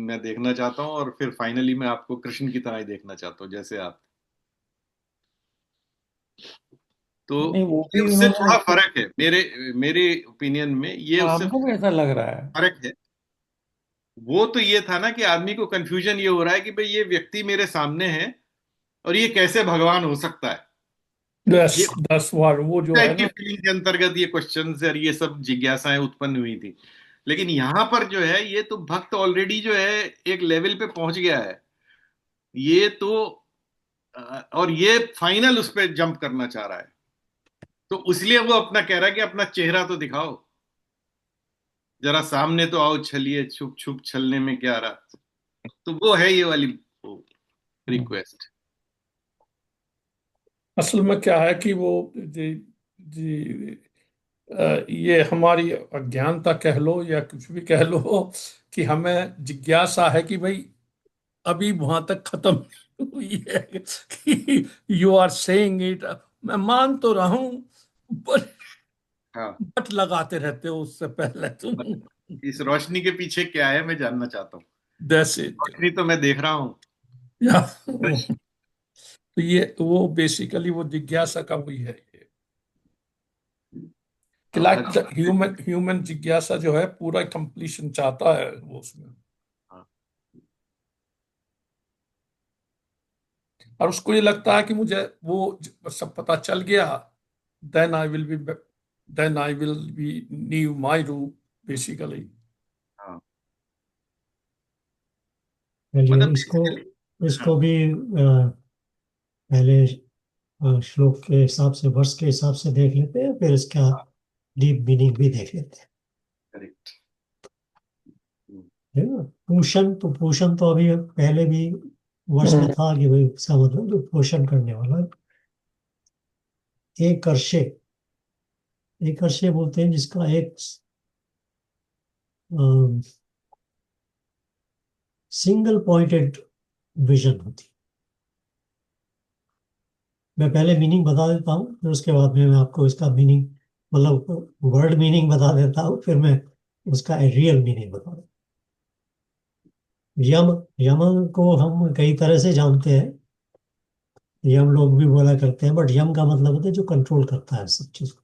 मैं देखना चाहता हूँ, और फिर फाइनली मैं आपको कृष्ण की तरह ही देखना चाहता हूँ जैसे आप। तो नहीं, वो ये भी उससे उन्होंने। थोड़ा फर्क है, मेरे मेरे ओपिनियन में ये हाँ, उससे हमको भी ऐसा लग रहा है। फर्क है। वो तो ये था ना कि आदमी को कंफ्यूजन ये हो रहा है कि भाई ये व्यक्ति मेरे सामने है और ये कैसे भगवान हो सकता है। ये 10 10 बार वो जो है टाइप की ना। फीलिंग के अंतर्गत ये क्वेश्चन और ये सब जिज्ञासाएं उत्पन्न हुई थी। लेकिन यहां पर जो है, ये तो भक्त ऑलरेडी जो है एक लेवल पे पहुंच गया है। ये तो और ये फाइनल उस पर जंप करना चाह रहा है। तो इसलिए वो अपना कह रहा है कि अपना चेहरा तो दिखाओ, जरा सामने तो आओ, छलिए छुप छुप छलने में क्या रहा। तो वो है ये वाली हम्म। रिक्वेस्ट। असल में क्या है कि वो जी, ये हमारी अज्ञानता कह लो या कुछ भी कह लो, कि हमें जिज्ञासा है कि भाई अभी वहां तक खत्म नहीं हुई है कि यू आर सेइंग इट। मैं मान तो रहा हूं, हाँ, बट लगाते रहते हो उससे पहले तुम। इस रोशनी के पीछे क्या है मैं जानना चाहता हूँ। That's it. रोशनी तो मैं देख रहा हूँ। तो ये वो बेसिकली वो जिज्ञासा का वही है ये, कि अब like her the human human जिज्ञासा जो है पूरा कंप्लीशन चाहता है वो उसमें। हाँ, और उसको ये लगता है कि मुझे वो सब पता चल गया, then I will be then I will be नीव माई रूप बेसिकली। हाँ, चलिए, मतलब इसको बेसिकली। हाँ, इसको भी पहले श्लोक के हिसाब से, वर्ष के हिसाब से देख लेते हैं, फिर इसका डीप मीनिंग भी देख लेते हैं। करेक्ट। है ना? पोषण तो अभी पहले भी वर्ष में था कि भाई इसका मतलब जो पोषण करने वाला। एक अर्शे, एक अर्शे बोलते हैं जिसका एक सिंगल पॉइंटेड विजन होती। मैं पहले मीनिंग बता देता हूँ, फिर उसके बाद में मैं आपको इसका मीनिंग, मतलब वर्ड मीनिंग बता देता हूँ, फिर मैं उसका रियल मीनिंग बता दूँ। यम, यम को हम कई तरह से जानते हैं। यम लोग भी बोला करते हैं, बट यम का मतलब होता है जो कंट्रोल करता है सब चीज को।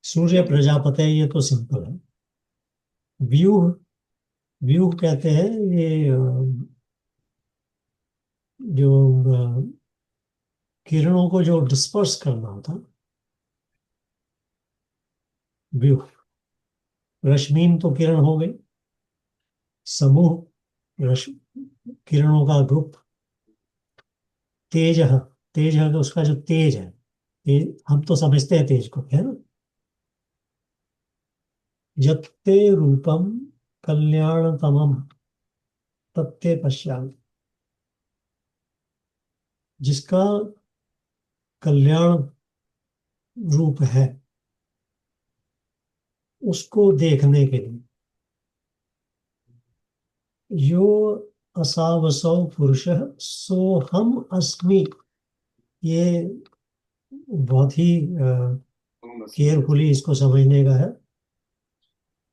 सूर्य प्रजापति, ये तो सिंपल है। व्यूह, व्यूह कहते हैं ये जो किरणों को जो डिस्पर्स करना होता, व्यू, रश्मीन तो किरण हो गई, समूह किरणों का ग्रुप, तेज, तेज है तो उसका जो तेज है, हम तो समझते हैं तेज को, है ना। यत्ते रूपम कल्याणतमम तत्ते पश्यामि, जिसका कल्याण रूप है उसको देखने के लिए, यो असावसौ पुरुष सोहम अस्मि, ये बहुत ही केयरफुली इसको समझने का है।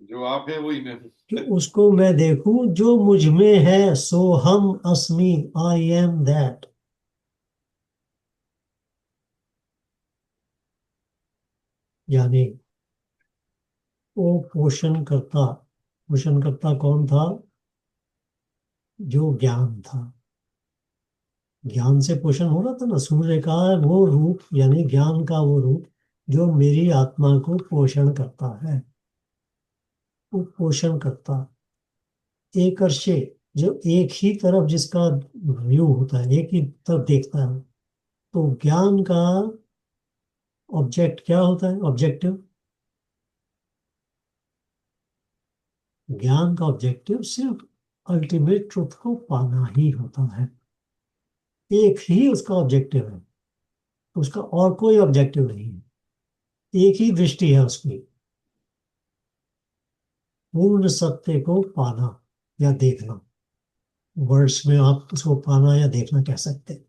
जो आप है वही मैं हूँ। कि उसको मैं देखूं जो मुझ में है, सोहम अस्मि, आई एम दैट। यानी वो पोषण करता कौन था? जो ज्ञान था, ज्ञान से पोषण हो रहा था ना, सूर्य का वो रूप, यानी ज्ञान का वो रूप जो मेरी आत्मा को पोषण करता है, वो पोषण करता एक अर्शे, जो एक ही तरफ जिसका व्यू होता है, एक ही तरफ देखता है। तो ज्ञान का ऑब्जेक्ट क्या होता है? ऑब्जेक्टिव, ज्ञान का ऑब्जेक्टिव सिर्फ अल्टीमेट ट्रुथ को पाना ही होता है। एक ही उसका ऑब्जेक्टिव है, उसका और कोई ऑब्जेक्टिव नहीं है। एक ही दृष्टि है उसकी, पूर्ण सत्य को पाना या देखना। वर्ड्स में आप उसको पाना या देखना कह सकते हैं।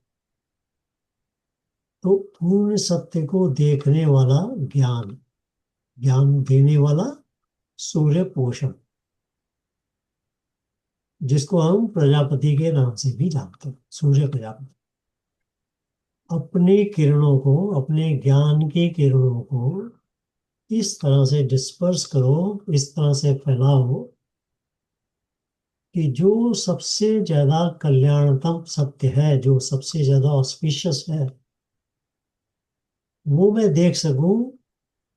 तो पूर्ण सत्य को देखने वाला ज्ञान, ज्ञान देने वाला सूर्य पोषण, जिसको हम प्रजापति के नाम से भी जानते हैं, सूर्य प्रजापति। अपनी किरणों को, अपने ज्ञान की किरणों को इस तरह से डिस्पर्स करो, इस तरह से फैलाओ कि जो सबसे ज्यादा कल्याणतम सत्य है, जो सबसे ज्यादा ऑस्पिशियस है, वो मैं देख सकूं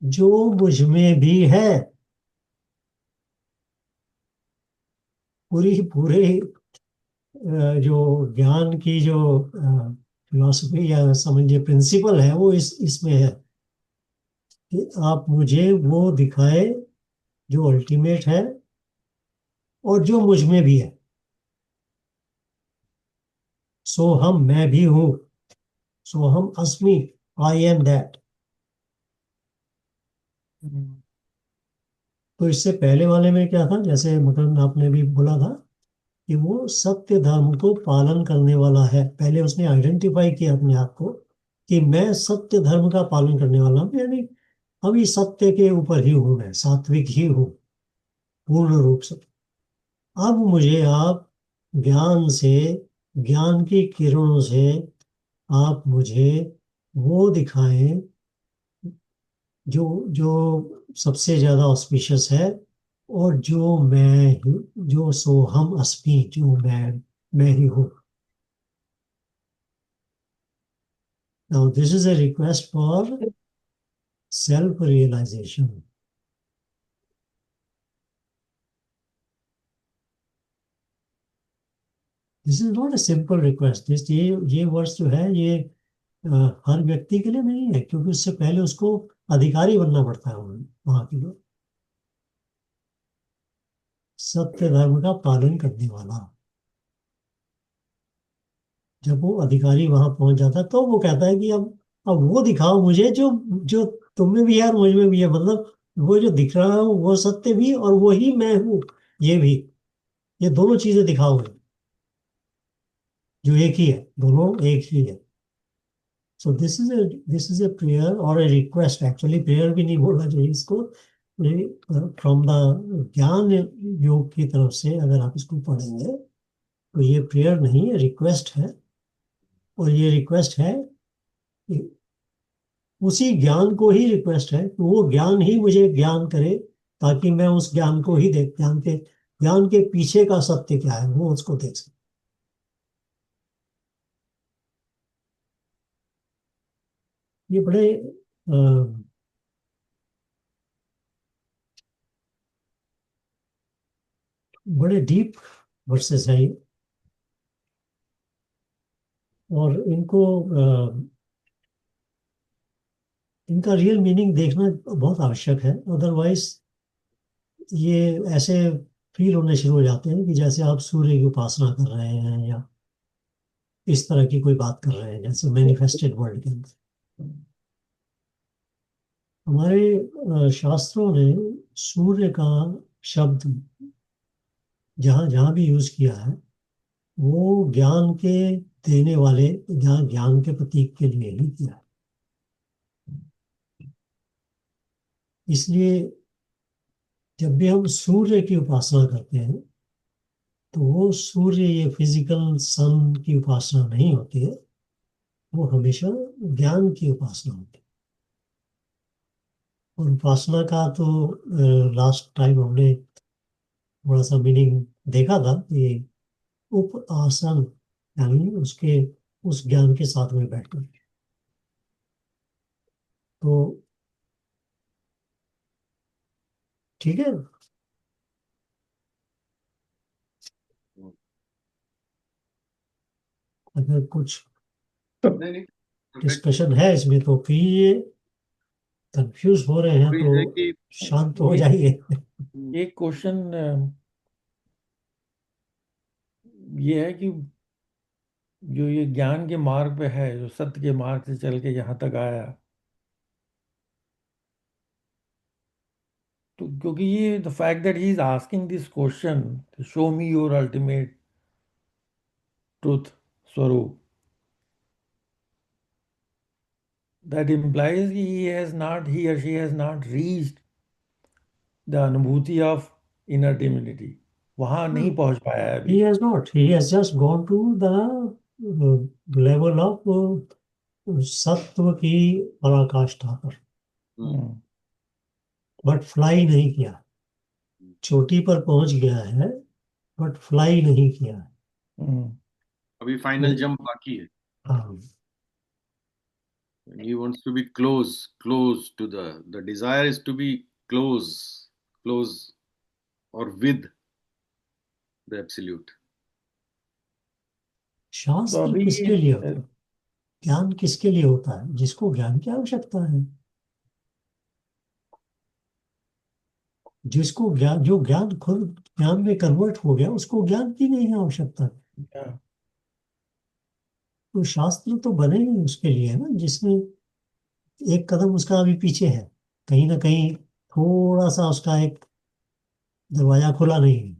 जो मुझ में भी है। पूरे जो ज्ञान की जो फिलॉसफी या समझिए प्रिंसिपल है, वो इसमें है कि आप मुझे वो दिखाए जो अल्टीमेट है और जो मुझ में भी है। सो हम, मैं भी हूं, सो हम अस्मि, आई एम दैट। तो इससे पहले वाले में क्या था, जैसे मतलब आपने भी बोला था कि वो सत्य धर्म को पालन करने वाला है। पहले उसने आइडेंटिफाई किया अपने आप को कि मैं सत्य धर्म का पालन करने वाला हूं, यानी अभी सत्य के ऊपर ही हूं, मैं सात्विक ही हूं पूर्ण रूप से। अब मुझे आप ज्ञान से, ज्ञान की किरणों से आप मुझे वो दिखाएं जो जो सबसे ज्यादा ऑस्पिशियस है, और जो जो सो हम अस्मि, जो मैं ही हूं। Now this is a request for self-realization. This is not a simple request. ये वर्ड्स जो है, ये हर व्यक्ति के लिए नहीं है, क्योंकि उससे पहले उसको अधिकारी बनना पड़ता है वहां के लोग। सत्य धर्म का पालन करने वाला, जब वो अधिकारी वहां पहुंच जाता है तो वो कहता है कि अब वो दिखाओ मुझे जो जो तुम में भी है और मुझ में भी है। मतलब वो जो दिख रहा है वो सत्य भी और वो ही मैं हूँ ये भी, ये दोनों चीजें दिखाओ मुझे, जो एक ही है, दोनों एक ही है। So this is a prayer और ए रिक्वेस्ट। एक्चुअली प्रेयर भी नहीं बोलना चाहिए इसको, फ्रॉम द ज्ञान योग की तरफ से अगर आप इसको पढ़ेंगे तो ये प्रेयर नहीं है, रिक्वेस्ट है। और ये रिक्वेस्ट है, उसी ज्ञान को ही रिक्वेस्ट है कि वो ज्ञान ही मुझे ज्ञान करे, ताकि मैं उस ज्ञान को ही देख, ज्ञान के पीछे का सत्य क्या है वो उसको देख सकूं। ये बड़े डीप वर्सेस हैं ये, और इनका रियल मीनिंग देखना बहुत आवश्यक है। अदरवाइज ये ऐसे फील होने शुरू हो जाते हैं कि जैसे आप सूर्य की उपासना कर रहे हैं, या इस तरह की कोई बात कर रहे हैं, जैसे मैनिफेस्टेड वर्ल्ड के अंदर। हमारे शास्त्रों ने सूर्य का शब्द जहाँ जहाँ भी यूज किया है, वो ज्ञान के देने वाले, ज्ञान के प्रतीक के लिए ही किया है। इसलिए जब भी हम सूर्य की उपासना करते हैं, तो वो सूर्य, ये फिजिकल सन की उपासना नहीं होती है, वो हमेशा ज्ञान की उपासना होती है। और उपासना का तो लास्ट टाइम हमने थोड़ा सा मीनिंग देखा था कि उप आसन, यानी उसके उस ज्ञान के साथ में बैठकर। तो ठीक है, अगर कुछ नहीं नहीं, perfect। डिस्कशन है इसमें तो फिर ये कंफ्यूज हो रहे हैं वही तो है कि शांत हो जाइए। एक क्वेश्चन ये है कि जो ये ज्ञान के मार्ग पे है, जो सत्य के मार्ग से चल के यहाँ तक आया, तो क्योंकि ये the fact that he is asking this question, show me your ultimate truth स्वरूप, that implies he or she has not reached the अनुभूति of inner divinity, वहां नहीं पहुंच पाया है He अभी। has not. He has just gone to the level of सत्व की पराकाष्ठा पर, हम्म, बट फ्लाई नहीं किया। चोटी पर पहुंच गया है, बट फ्लाई नहीं किया है। हम्म, अभी तो फाइनल जंप बाकी है। हाँ, He wants to be close to the desire is to be close or with the absolute. तो शास्त्र अभी किसके लिए होता है? ज्ञान किसके लिए होता है? जिसको ज्ञान की आवश्यकता है। जिसको ज्ञान, जो ज्ञान खुद ज्ञान में कन्वर्ट हो गया, उसको ज्ञान की नहीं आवश्यकता। तो शास्त्र तो बने ही उसके लिए है ना, जिसमें एक कदम उसका अभी पीछे है, कहीं ना कहीं थोड़ा सा उसका एक दरवाजा खुला नहीं है।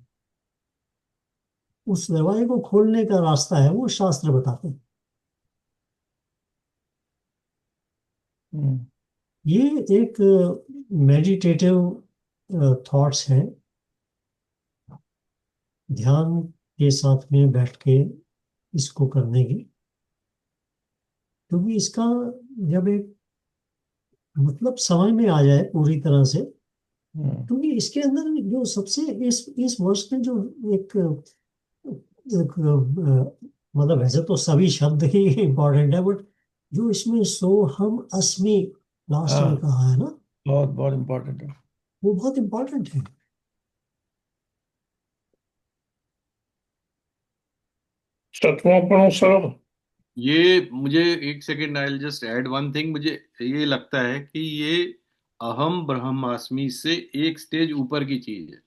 उस दरवाजे को खोलने का रास्ता है, वो शास्त्र बताते हैं। हम्म, ये एक मेडिटेटिव थॉट्स हैं, ध्यान के साथ में बैठ के इसको करने की। क्योंकि इसका जब एक मतलब समझ में आ जाए पूरी तरह से, हम्म, क्योंकि इसके अंदर जो सबसे इस वर्ष में जो एक, मतलब वैसे तो सभी शब्द ही इम्पोर्टेंट है, बट जो इसमें सो हम अस्मि लास्ट में हाँ, कहा है ना, बहुत बहुत इम्पोर्टेंट है। वो बहुत इम्पोर्टेंट है। सतवां पढ़ो सर। ये मुझे एक second, I will just add one thing. मुझे ये लगता है कि ये अहम ब्रह्मास्मि से एक स्टेज ऊपर की चीज है,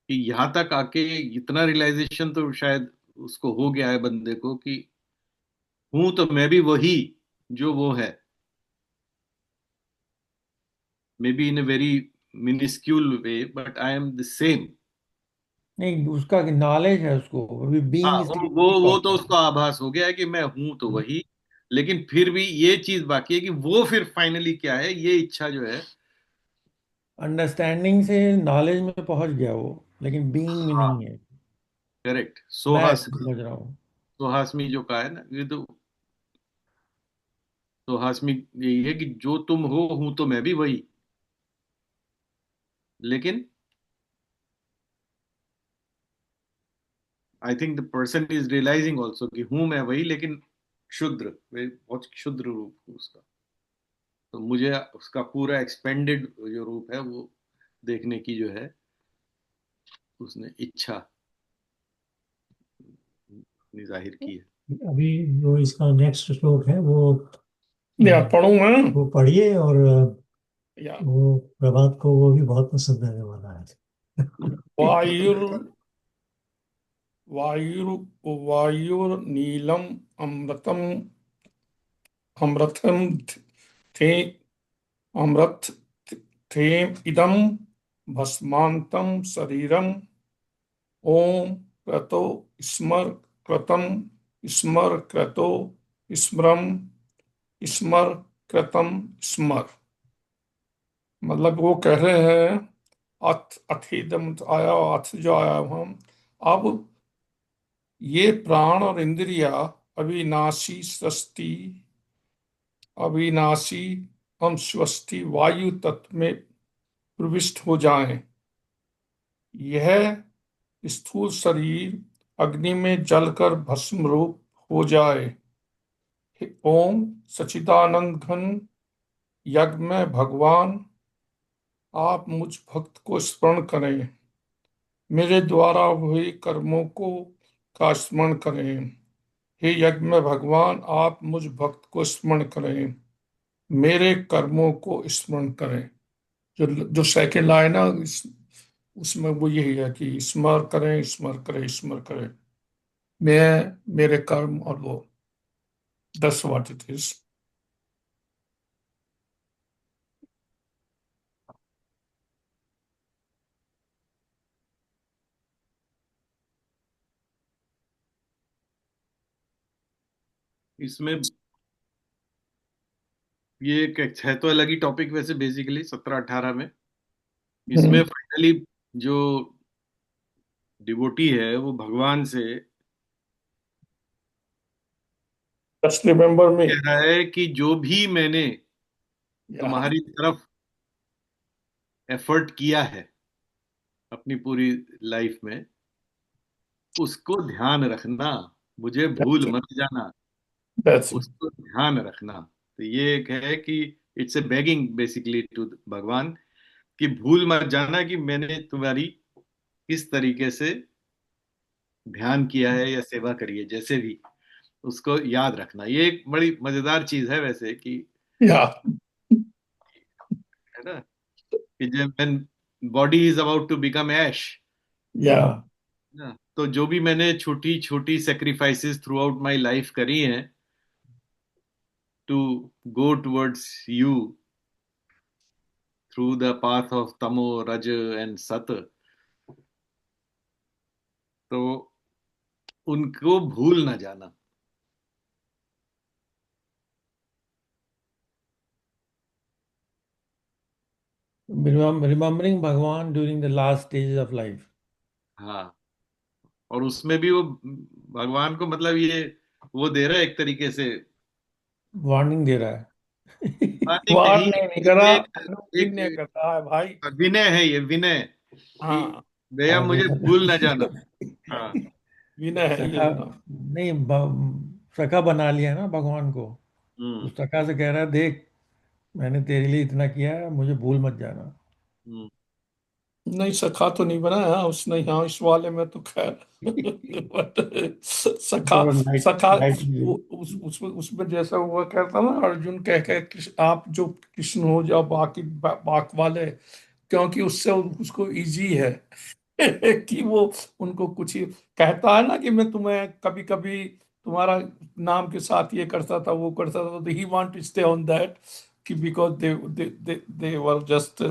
कि यहाँ तक आके इतना रियलाइजेशन तो शायद उसको हो गया है बंदे को कि हूं तो मैं भी वही जो वो है, may be in a very minuscule way, but I am the same. नहीं, उसका नॉलेज है उसको, अभी हाँ, बीइंग स्टेज वो नहीं वो तो पहुंचा उसको आभास हो गया है कि मैं हूं तो वही। लेकिन फिर भी ये चीज बाकी है कि वो फिर फाइनली क्या है, ये इच्छा जो है। अंडरस्टैंडिंग से नॉलेज में पहुंच गया वो, लेकिन बीइंग में हाँ, नहीं है। करेक्ट। मैं ऐसे समझ रहा हूँ। सोहासमी जो कहा है ना, ये तो सोहासमी यही है कि जो तुम हो, हूं तो मैं भी वही। लेकिन I think the person is realising also कि हूं मैं वही, लेकिन क्षुद्र, वे बहुत क्षुद्र रूप है उसका। तो मुझे उसका पूरा एक्सपेंडेड जो रूप है वो देखने की जो है उसने इच्छा अपनी जाहिर की है। अभी जो इसका नेक्स्ट श्लोक है वो या पढ़ूं मैं? वो पढ़िए, और या वो प्रभात को वो भी बहुत पसंद आने वाला है। वायुर वायुर वायुर्नीलम अमृतम अमृतम थे अमृत थेम इदम भस्मांतम शरीरम ओम क्रतो स्मर कृतम स्मर क्रतो स्मरम स्मर कृतम स्मर। मतलब वो कह रहे हैं अथ अथेदम आया, अथ जो आया हम अब ये प्राण और इंद्रिया अविनाशी सृष्टि अविनाशी हम स्वस्ति वायु तत्व में प्रविष्ट हो जाएं। यह स्थूल शरीर अग्नि में जलकर भस्म रूप हो जाए। ओम सच्चिदानंद घन यज्ञ में भगवान आप मुझ भक्त को स्मरण करें, मेरे द्वारा हुए कर्मों को का स्मरण करें। हे यज्ञ में भगवान आप मुझ भक्त को स्मरण करें, मेरे कर्मों को स्मरण करें। जो जो सेकंड लाइन है उसमें वो यही है कि स्मरण करें स्मरण करें स्मरण करें, मैं मेरे कर्म और वो। That's what it is. इसमें ये एक है तो अलग ही टॉपिक वैसे, बेसिकली 17-18 में इसमें फाइनली जो डिवोटी है वो भगवान से जस्ट रिमेम्बर मी। कह रहा है कि जो भी मैंने या तुम्हारी तरफ एफर्ट किया है अपनी पूरी लाइफ में, उसको ध्यान रखना, मुझे भूल मत जाना, दैट्स उसको ध्यान रखना। तो ये एक है कि it's a begging basically to भगवान कि भूल मत जाना कि मैंने तुम्हारी किस तरीके से ध्यान किया है या सेवा करी है, जैसे भी उसको याद रखना। ये एक बड़ी मजेदार चीज है वैसे कि, या है ना, कि जब when body is about to become ash, या हाँ, ना, तो जो भी मैंने छोटी छोटी sacrifices throughout my life करी हैं to go towards you through the path of तमो रज एंड सत, तो उनको भूल ना जाना। रिमेम्बरिंग भगवान during the last stages of life. हाँ, और उसमें भी वो भगवान को मतलब ये वो दे रहा है एक तरीके से वार्निंग दे रहा है। वार्निंग नहीं, वार्निंग नहीं करा, ये एक अनुविन्य कर रहा है भाई। विनय है, ये विनय कि हाँ भैया हाँ, मुझे भूल ना जाना। हाँ। विनय है ये सखा ना। नहीं सखा बना लिया ना भगवान को। तो हम्म। सखा से कह रहा है, देख मैंने तेरे लिए इतना किया है, मुझे भूल मत जाना। हम्म। नहीं सखा तो नहीं बनाया उसने यहाँ इस वाले में तो खैर। बट सखा लाइट सखा लाइट उसमें उसमें जैसा हुआ कहता ना अर्जुन कह के आप जो कृष्ण हो जाओ बाकी बाक वाले, क्योंकि उससे उसको इजी है कि वो उनको कुछ ही कहता है ना कि मैं तुम्हें कभी कभी तुम्हारा नाम के साथ ये करता था वो करता था, तो he want to stay on that कि because they were just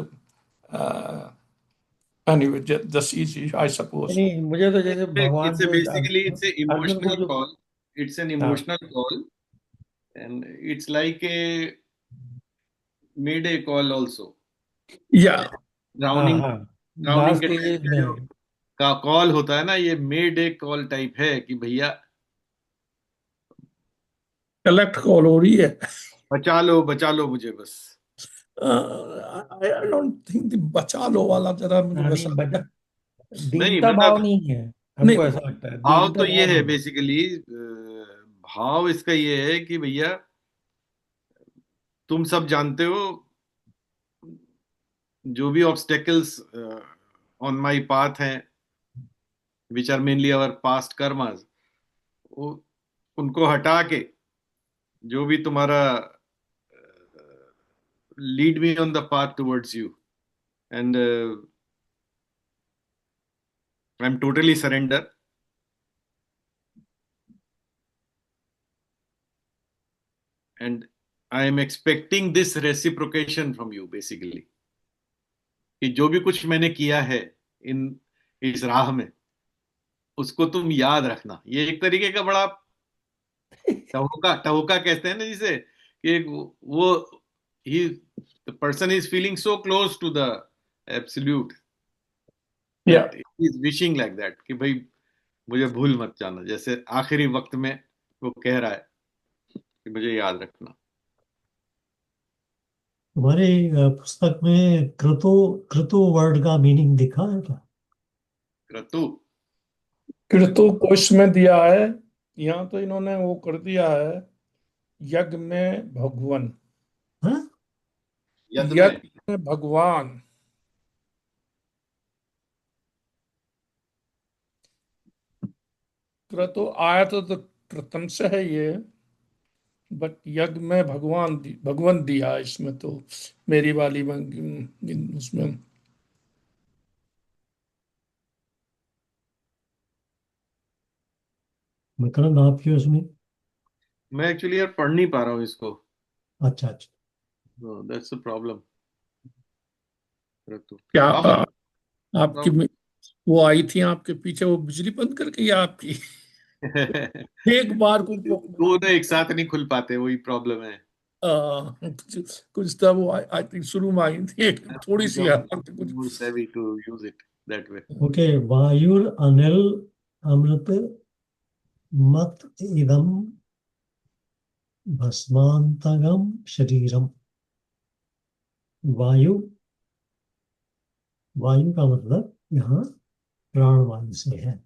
anyway just easy I suppose. नहीं, मुझे तो जैसे भगवान इट्स को बेसिकली इट्स अर्जुन इमोशनल को जो, कॉल, इट्स एन हाँ emotional call and it's like a made a call also. Yeah, हाँ ड्राउनिंग हाँ, ड्राउनिंग लास्ट के टाइम स्टेजेस पे जो में। का कॉल होता है ना, ये मेड ए कॉल टाइप है कि भैया collect call हो रही है। बचा लो मुझे बस। I don't think the बचा लो वाला जरा मुझे हाँ वैसा नहीं, लगता नहीं है। दीनता भाव मतलब नहीं है, हमको नहीं ऐसा लगता है भाव दीनता तो ये भाव है नहीं है। बेसिकली, भाव इसका ये है कि भैया तुम सब जानते हो, जो भी ऑब्स्टेकल्स ऑन माई पाथ हैं, which are mainly our past karmas, वो उनको हटा के जो भी तुम्हारा lead me on the path towards you, and I am totally surrender, and I am expecting this reciprocation from you, basically कि जो भी कुछ मैंने किया है इन इस राह में, उसको तुम याद रखना। ये एक तरीके का बड़ा टहोका टहोका कहते हैं ना जिसे, कि वो ही the person is feeling so close to the absolute या that he is wishing like that कि भाई मुझे भूल मत जाना, जैसे आखिरी वक्त में वो कह रहा है कि मुझे याद रखना। तुम्हारे पुस्तक में कृतो कृतो वर्ड का मीनिंग दिखा है क्या? क्रतु। कृतो कोश में दिया है, यहाँ तो इन्होंने वो कर दिया है, यज्ञ में भगवान। हाँ? यद में। यज्ञ में भगवान। क्रतो आया तो कृतम से है ये, बट यज्ञ में भगवान दिया है इसमें तो, मेरी वाली उसमें। विक्रम आपके उसमें? मैं एक्चुअली यार पढ़ नहीं पा रहा हूँ इसको, अच्छा अच्छा। That's the problem. क्रतु। क्या आप आपकी वो आई थी आपके पीछे, वो बिजली बंद कर गई आपकी? एक बार को दो ना एक साथ नहीं खुल पाते, वही प्रॉब्लम है। कुछ था वो, आई थिंक शुरू में आई थी, थोड़ी सी Become more कुछ। savvy to use it that way. Okay, वायुर अनिल अमृत मत इदम भस्मांतगम शरीरम। वायु, वायु का मतलब यहाँ प्राणवायु से है।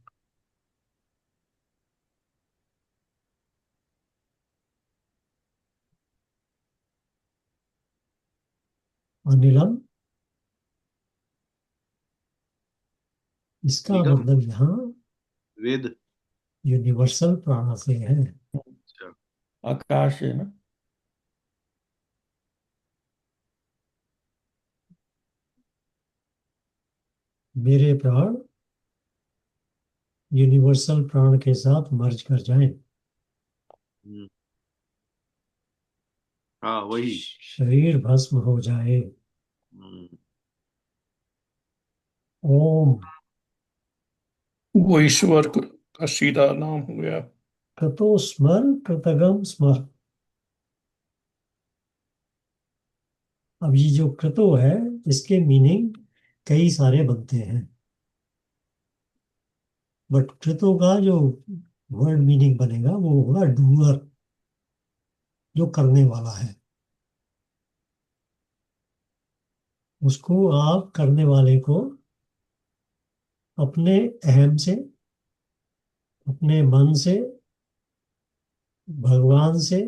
अनिलम, इसका निगम। मतलब यहाँ वेद। यूनिवर्सल प्राण से है। अच्छा। आकाश है ना। मेरे प्राण यूनिवर्सल प्राण के साथ मर्ज कर जाएं, हम्म, हाँ वही। शरीर भस्म हो जाए। हम्म, ओम। वो ईश्वर का सीधा नाम हो गया। कृतो स्मर कृतगम स्मर। अब ये जो कृतो है, इसके मीनिंग कई सारे बनते हैं, बट कृतो का जो वर्ड मीनिंग बनेगा वो होगा डूअर, जो करने वाला है। उसको आप करने वाले को अपने अहम से, अपने मन से, भगवान से,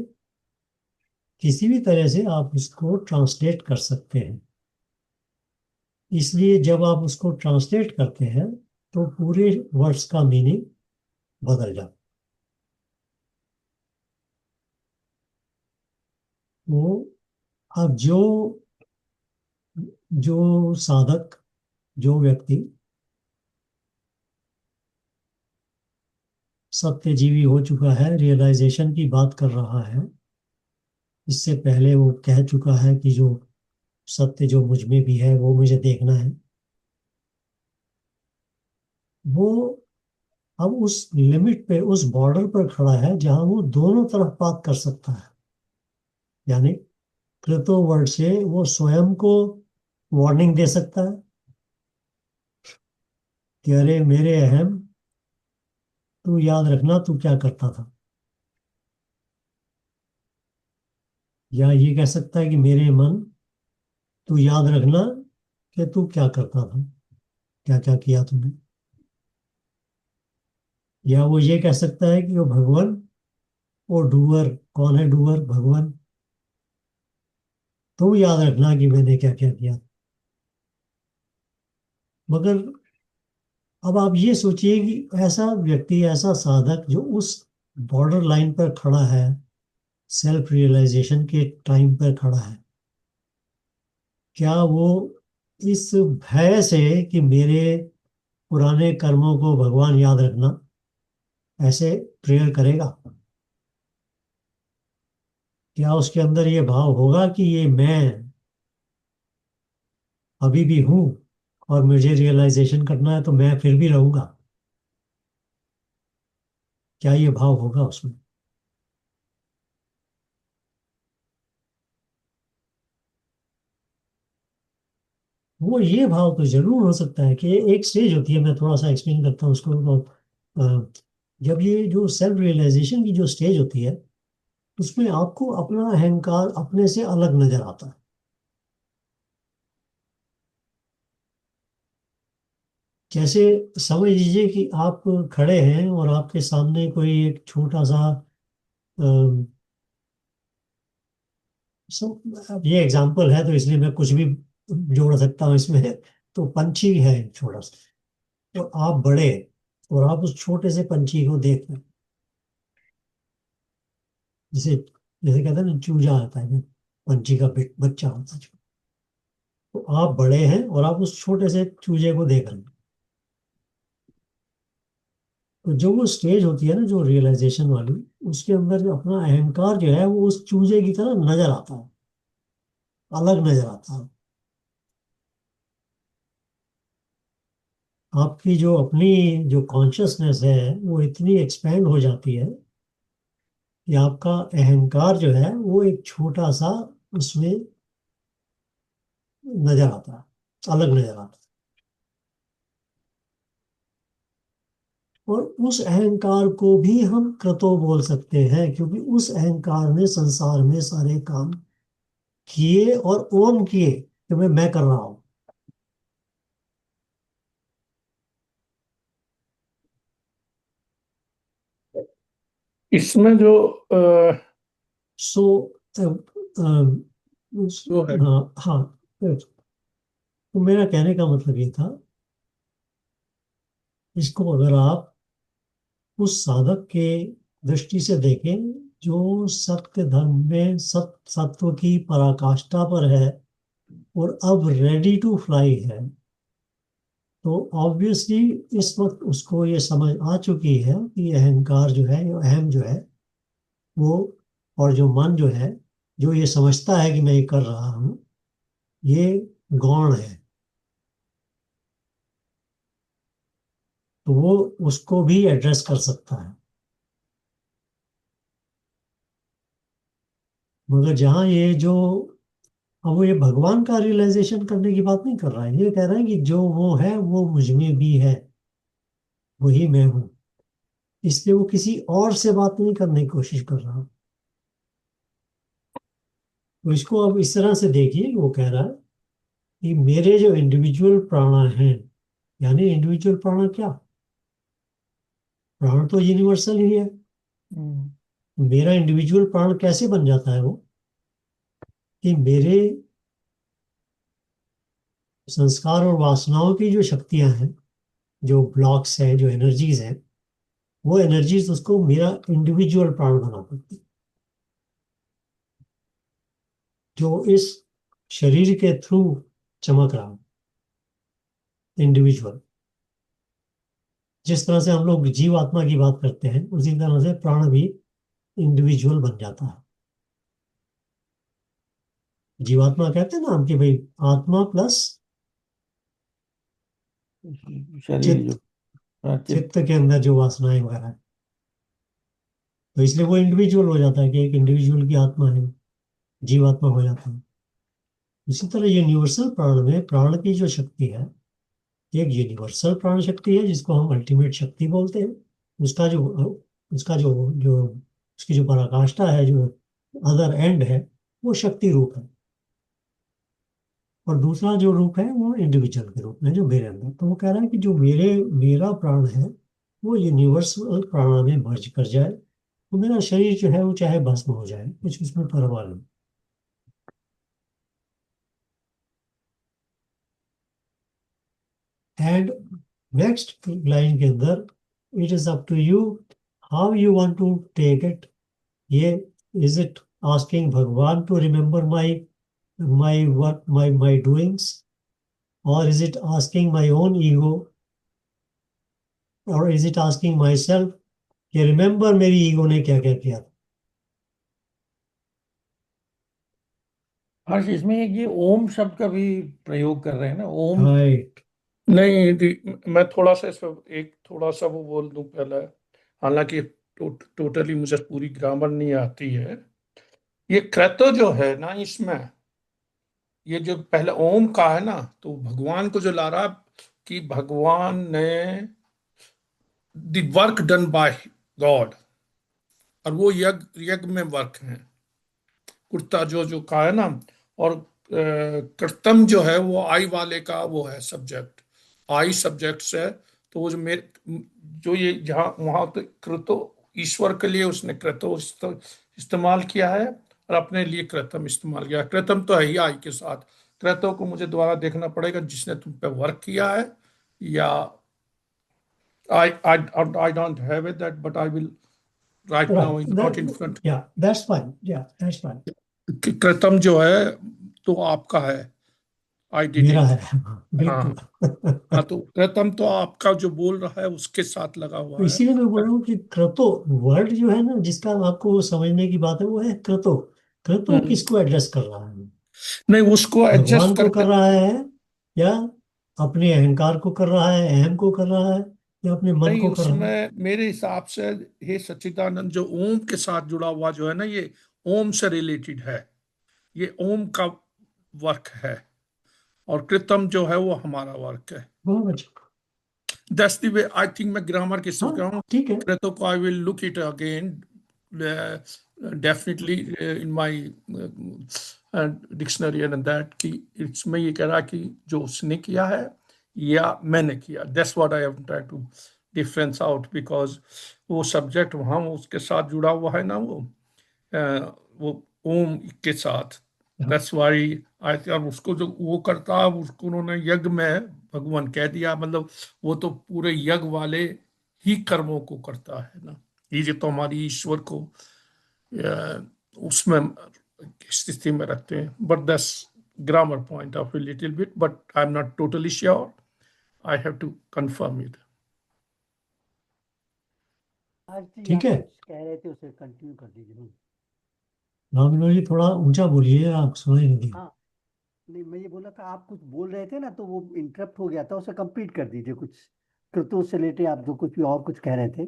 किसी भी तरह से आप उसको ट्रांसलेट कर सकते हैं। इसलिए जब आप उसको ट्रांसलेट करते हैं तो पूरे वर्ड्स का मीनिंग बदल जाता है। तो अब जो जो साधक, जो व्यक्ति सत्यजीवी हो चुका है, रियलाइजेशन की बात कर रहा है, इससे पहले वो कह चुका है कि जो सत्य जो मुझ में भी है वो मुझे देखना है, वो अब उस लिमिट पे, उस बॉर्डर पर खड़ा है जहां वो दोनों तरफ बात कर सकता है। यानी कृतो वर्ड से वो स्वयं को वार्निंग दे सकता है कि अरे मेरे अहम, तू याद रखना तू क्या करता था। या ये कह सकता है कि मेरे मन, तू याद रखना कि तू क्या करता था, क्या क्या किया तूने। या वो ये कह सकता है कि वो भगवान, वो डूअर कौन है? डूअर भगवान। तुम याद रखना कि मैंने क्या क्या किया। मगर अब आप ये सोचिए कि ऐसा व्यक्ति, ऐसा साधक जो उस बॉर्डर लाइन पर खड़ा है, सेल्फ रियलाइजेशन के टाइम पर खड़ा है, क्या वो इस भय से कि मेरे पुराने कर्मों को भगवान याद रखना, ऐसे प्रेयर करेगा? क्या उसके अंदर ये भाव होगा कि ये मैं अभी भी हूं और मुझे रियलाइजेशन करना है तो मैं फिर भी रहूंगा? क्या ये भाव होगा उसमें? वो ये भाव तो जरूर हो सकता है कि एक स्टेज होती है, मैं थोड़ा सा एक्सप्लेन करता हूँ उसको। अ, जब ये जो सेल्फ रियलाइजेशन की जो स्टेज होती है, उसमें आपको अपना अहंकार अपने से अलग नजर आता है। जैसे समझ लीजिए कि आप खड़े हैं और आपके सामने कोई एक छोटा सा अब ये एग्जांपल है तो इसलिए मैं कुछ भी जोड़ सकता हूँ इसमें। तो पंछी है एक छोटा सा, और आप बड़े, और आप उस छोटे से पंछी को देख रहे हैं। जैसे जैसे कहते हैं ना, चूजा आता है, पंछी का बच्चा होता है। तो आप बड़े हैं और आप उस छोटे से चूजे को देख रहे हैं। तो जो वो स्टेज होती है ना, जो रियलाइजेशन वाली, उसके अंदर जो अपना अहंकार जो है वो उस चूजे की तरह नजर आता है, अलग नजर आता है। आपकी जो अपनी जो कॉन्शियसनेस है वो इतनी एक्सपेंड हो जाती है कि आपका अहंकार जो है वो एक छोटा सा उसमें नजर आता है, अलग नजर आता है। और उस अहंकार को भी हम क्रतो बोल सकते हैं, क्योंकि उस अहंकार ने संसार में सारे काम किए और ओन किए कि मैं कर रहा हूं। इसमें जो सो जो है, हाँ हाँ, तो मेरा कहने का मतलब ये था, इसको अगर आप उस साधक के दृष्टि से देखें जो सत्य धर्म में सत्व की पराकाष्ठा पर है और अब रेडी टू फ्लाई है, तो ऑब्वियसली इस वक्त उसको ये समझ आ चुकी है कि अहंकार जो है, जो अहम जो है वो, और जो मन जो है, जो ये समझता है कि मैं ये कर रहा हूँ, ये गौण है। तो वो उसको भी एड्रेस कर सकता है। मगर जहाँ ये जो, अब वो ये भगवान का रियलाइजेशन करने की बात नहीं कर रहा है, ये कह रहा है कि जो वो है वो मुझ में भी है, वही मैं हूँ। इसलिए वो किसी और से बात नहीं करने की कोशिश कर रहा। तो इसको अब इस तरह से देखिए कि वो कह रहा है कि मेरे जो इंडिविजुअल प्राणा हैं, यानी इंडिविजुअल प्राणा क्या, प्राण तो यूनिवर्सल ही है। हम्म। मेरा इंडिविजुअल प्राण कैसे बन जाता है? वो कि मेरे संस्कार और वासनाओं की जो शक्तियां हैं, जो ब्लॉक्स हैं, जो एनर्जीज हैं, वो एनर्जीज उसको मेरा इंडिविजुअल प्राण बना देती है, जो इस शरीर के थ्रू चमक रहा है, इंडिविजुअल। जिस तरह से हम लोग जीव आत्मा की बात करते हैं, उसी तरह से प्राण भी इंडिविजुअल बन जाता है। जीवात्मा कहते हैं ना हम कि भाई आत्मा प्लस शरीर चित्त, जो, हाँ, चित्त। चित्त के अंदर जो वासनाएं वगैरह है, तो इसलिए वो इंडिविजुअल हो जाता है कि एक इंडिविजुअल की आत्मा है, जीवात्मा हो जाता है। इसी तरह यूनिवर्सल प्राण में प्राण की जो शक्ति है, एक यूनिवर्सल प्राण शक्ति है जिसको हम अल्टीमेट शक्ति बोलते हैं। उसका जो उसका जो जो उसकी जो पराकाष्ठा है, जो अदर एंड है, वो शक्ति रूप है। और दूसरा जो रूप है वो इंडिविजुअल के रूप में, जो मेरे अंदर। तो वो कह रहा है कि जो मेरा प्राण है वो यूनिवर्सल प्राण में मर्ज कर जाए, तो मेरा शरीर जो है वो चाहे भस्म हो जाए, कुछ उसमें परवाह नहीं। एंड नेक्स्ट लाइन के अंदर, it is up to you how you want to take it. ये इज इट आस्किंग भगवान to remember my work, my doings, और is it asking my own ego, और is it asking my self कि रिमेम्बर मेरी ईगो ने क्या क्या किया। हर्ष, इसमें एक ये ओम शब्द का भी प्रयोग कर रहे हैं ना, ओम। राइट। नहीं मैं थोड़ा सा इस पे एक थोड़ा सा वो बोल दूं पहले। हालांकि टोटली मुझे पूरी ग्रामर नहीं आती है। ये क्रतो जो है ना इसमें, ये जो पहले ओम का है ना, तो भगवान को जो ला रहा कि भगवान ने the work done by God, और वो यज्ञ यज्ञ में वर्क है कुर्ता जो कहा है ना। और कर्तम जो है वो आई वाले का वो है सब्जेक्ट, आई सब्जेक्ट से। तो वो जो मेरे जो ये जहाँ वहां तो कृतो ईश्वर के लिए उसने कृतो इस्तेमाल किया है, और अपने लिए कृतम इस्तेमाल किया। कृतम तो है ही आई के साथ। कृतो को मुझे दोबारा देखना पड़ेगा जिसने तुम पे वर्क किया है, या I don't have it that, but I will write now, right, is not in front. या दैट्स फाइन, या दैट्स फाइन। कृतम जो है तो आपका है, आई डिड मेरा इट। है, हाँ बिल्कुल। हाँ, तो कृतम तो आपका जो बोल रहा है उसके साथ लगा तो हुआ है। इसीलिए मैं बोल रहा हूँ कि क्रतो वर्ड जो है ना, जिसका आपको समझने की बात है, वो है क्रतो। क्रतो हम्म, किसको एड्रेस कर रहा है? नहीं उसको भगवान एडजस्ट को करके। कर रहा है, या अपने अहंकार को कर रहा है, अहम को कर रहा है, या अपने मन नहीं को कर रहा है? उसमें मेरे हिसाब से हे सच्चिदानंद जो ओम के साथ जुड़ा हुआ जो है ना, ये ओम से रिलेटेड है, ये ओम का वर्क है। और कृतम जो है वो हमारा वर्क है। बहुत अच्छा। That's the way I think. मैं ग्रामर की सोच हाँ, रहा हूँ। ठीक है। कृतो को I will look it again definitely in my dictionary and that, कि इसमें ये कह रहा कि जो उसने किया है या मैंने किया। That's what I am trying to difference out, because वो सब्जेक्ट वहाँ उसके साथ जुड़ा हुआ है ना, वो ओम के साथ। दैट्स वाई आई थिंक उसको जो वो करता है उसको उन्होंने यज्ञ में भगवान कह दिया, मतलब वो तो पूरे यज्ञ वाले ही कर्मों को करता है ना। ये तो हमारी ईश्वर को उसमें स्थिति में रखते हैं। But that's grammar point of view little bit, but I am not totally sure, I have to confirm it. आज जी ठीक आप है। कुछ कह रहे थे उसे कंटिन्यू कर दीजिए। राम विनोद जी, थोड़ा ऊंचा बोलिए, आप सुनाई नहीं दिया। हाँ, नहीं मैं ये बोला था, आप कुछ बोल रहे थे ना तो वो इंटरप्ट हो गया था, उसे कंप्लीट कर दीजिए। कुछ कृतों से रिलेटेड आप जो कुछ भी और कुछ कह रहे थे।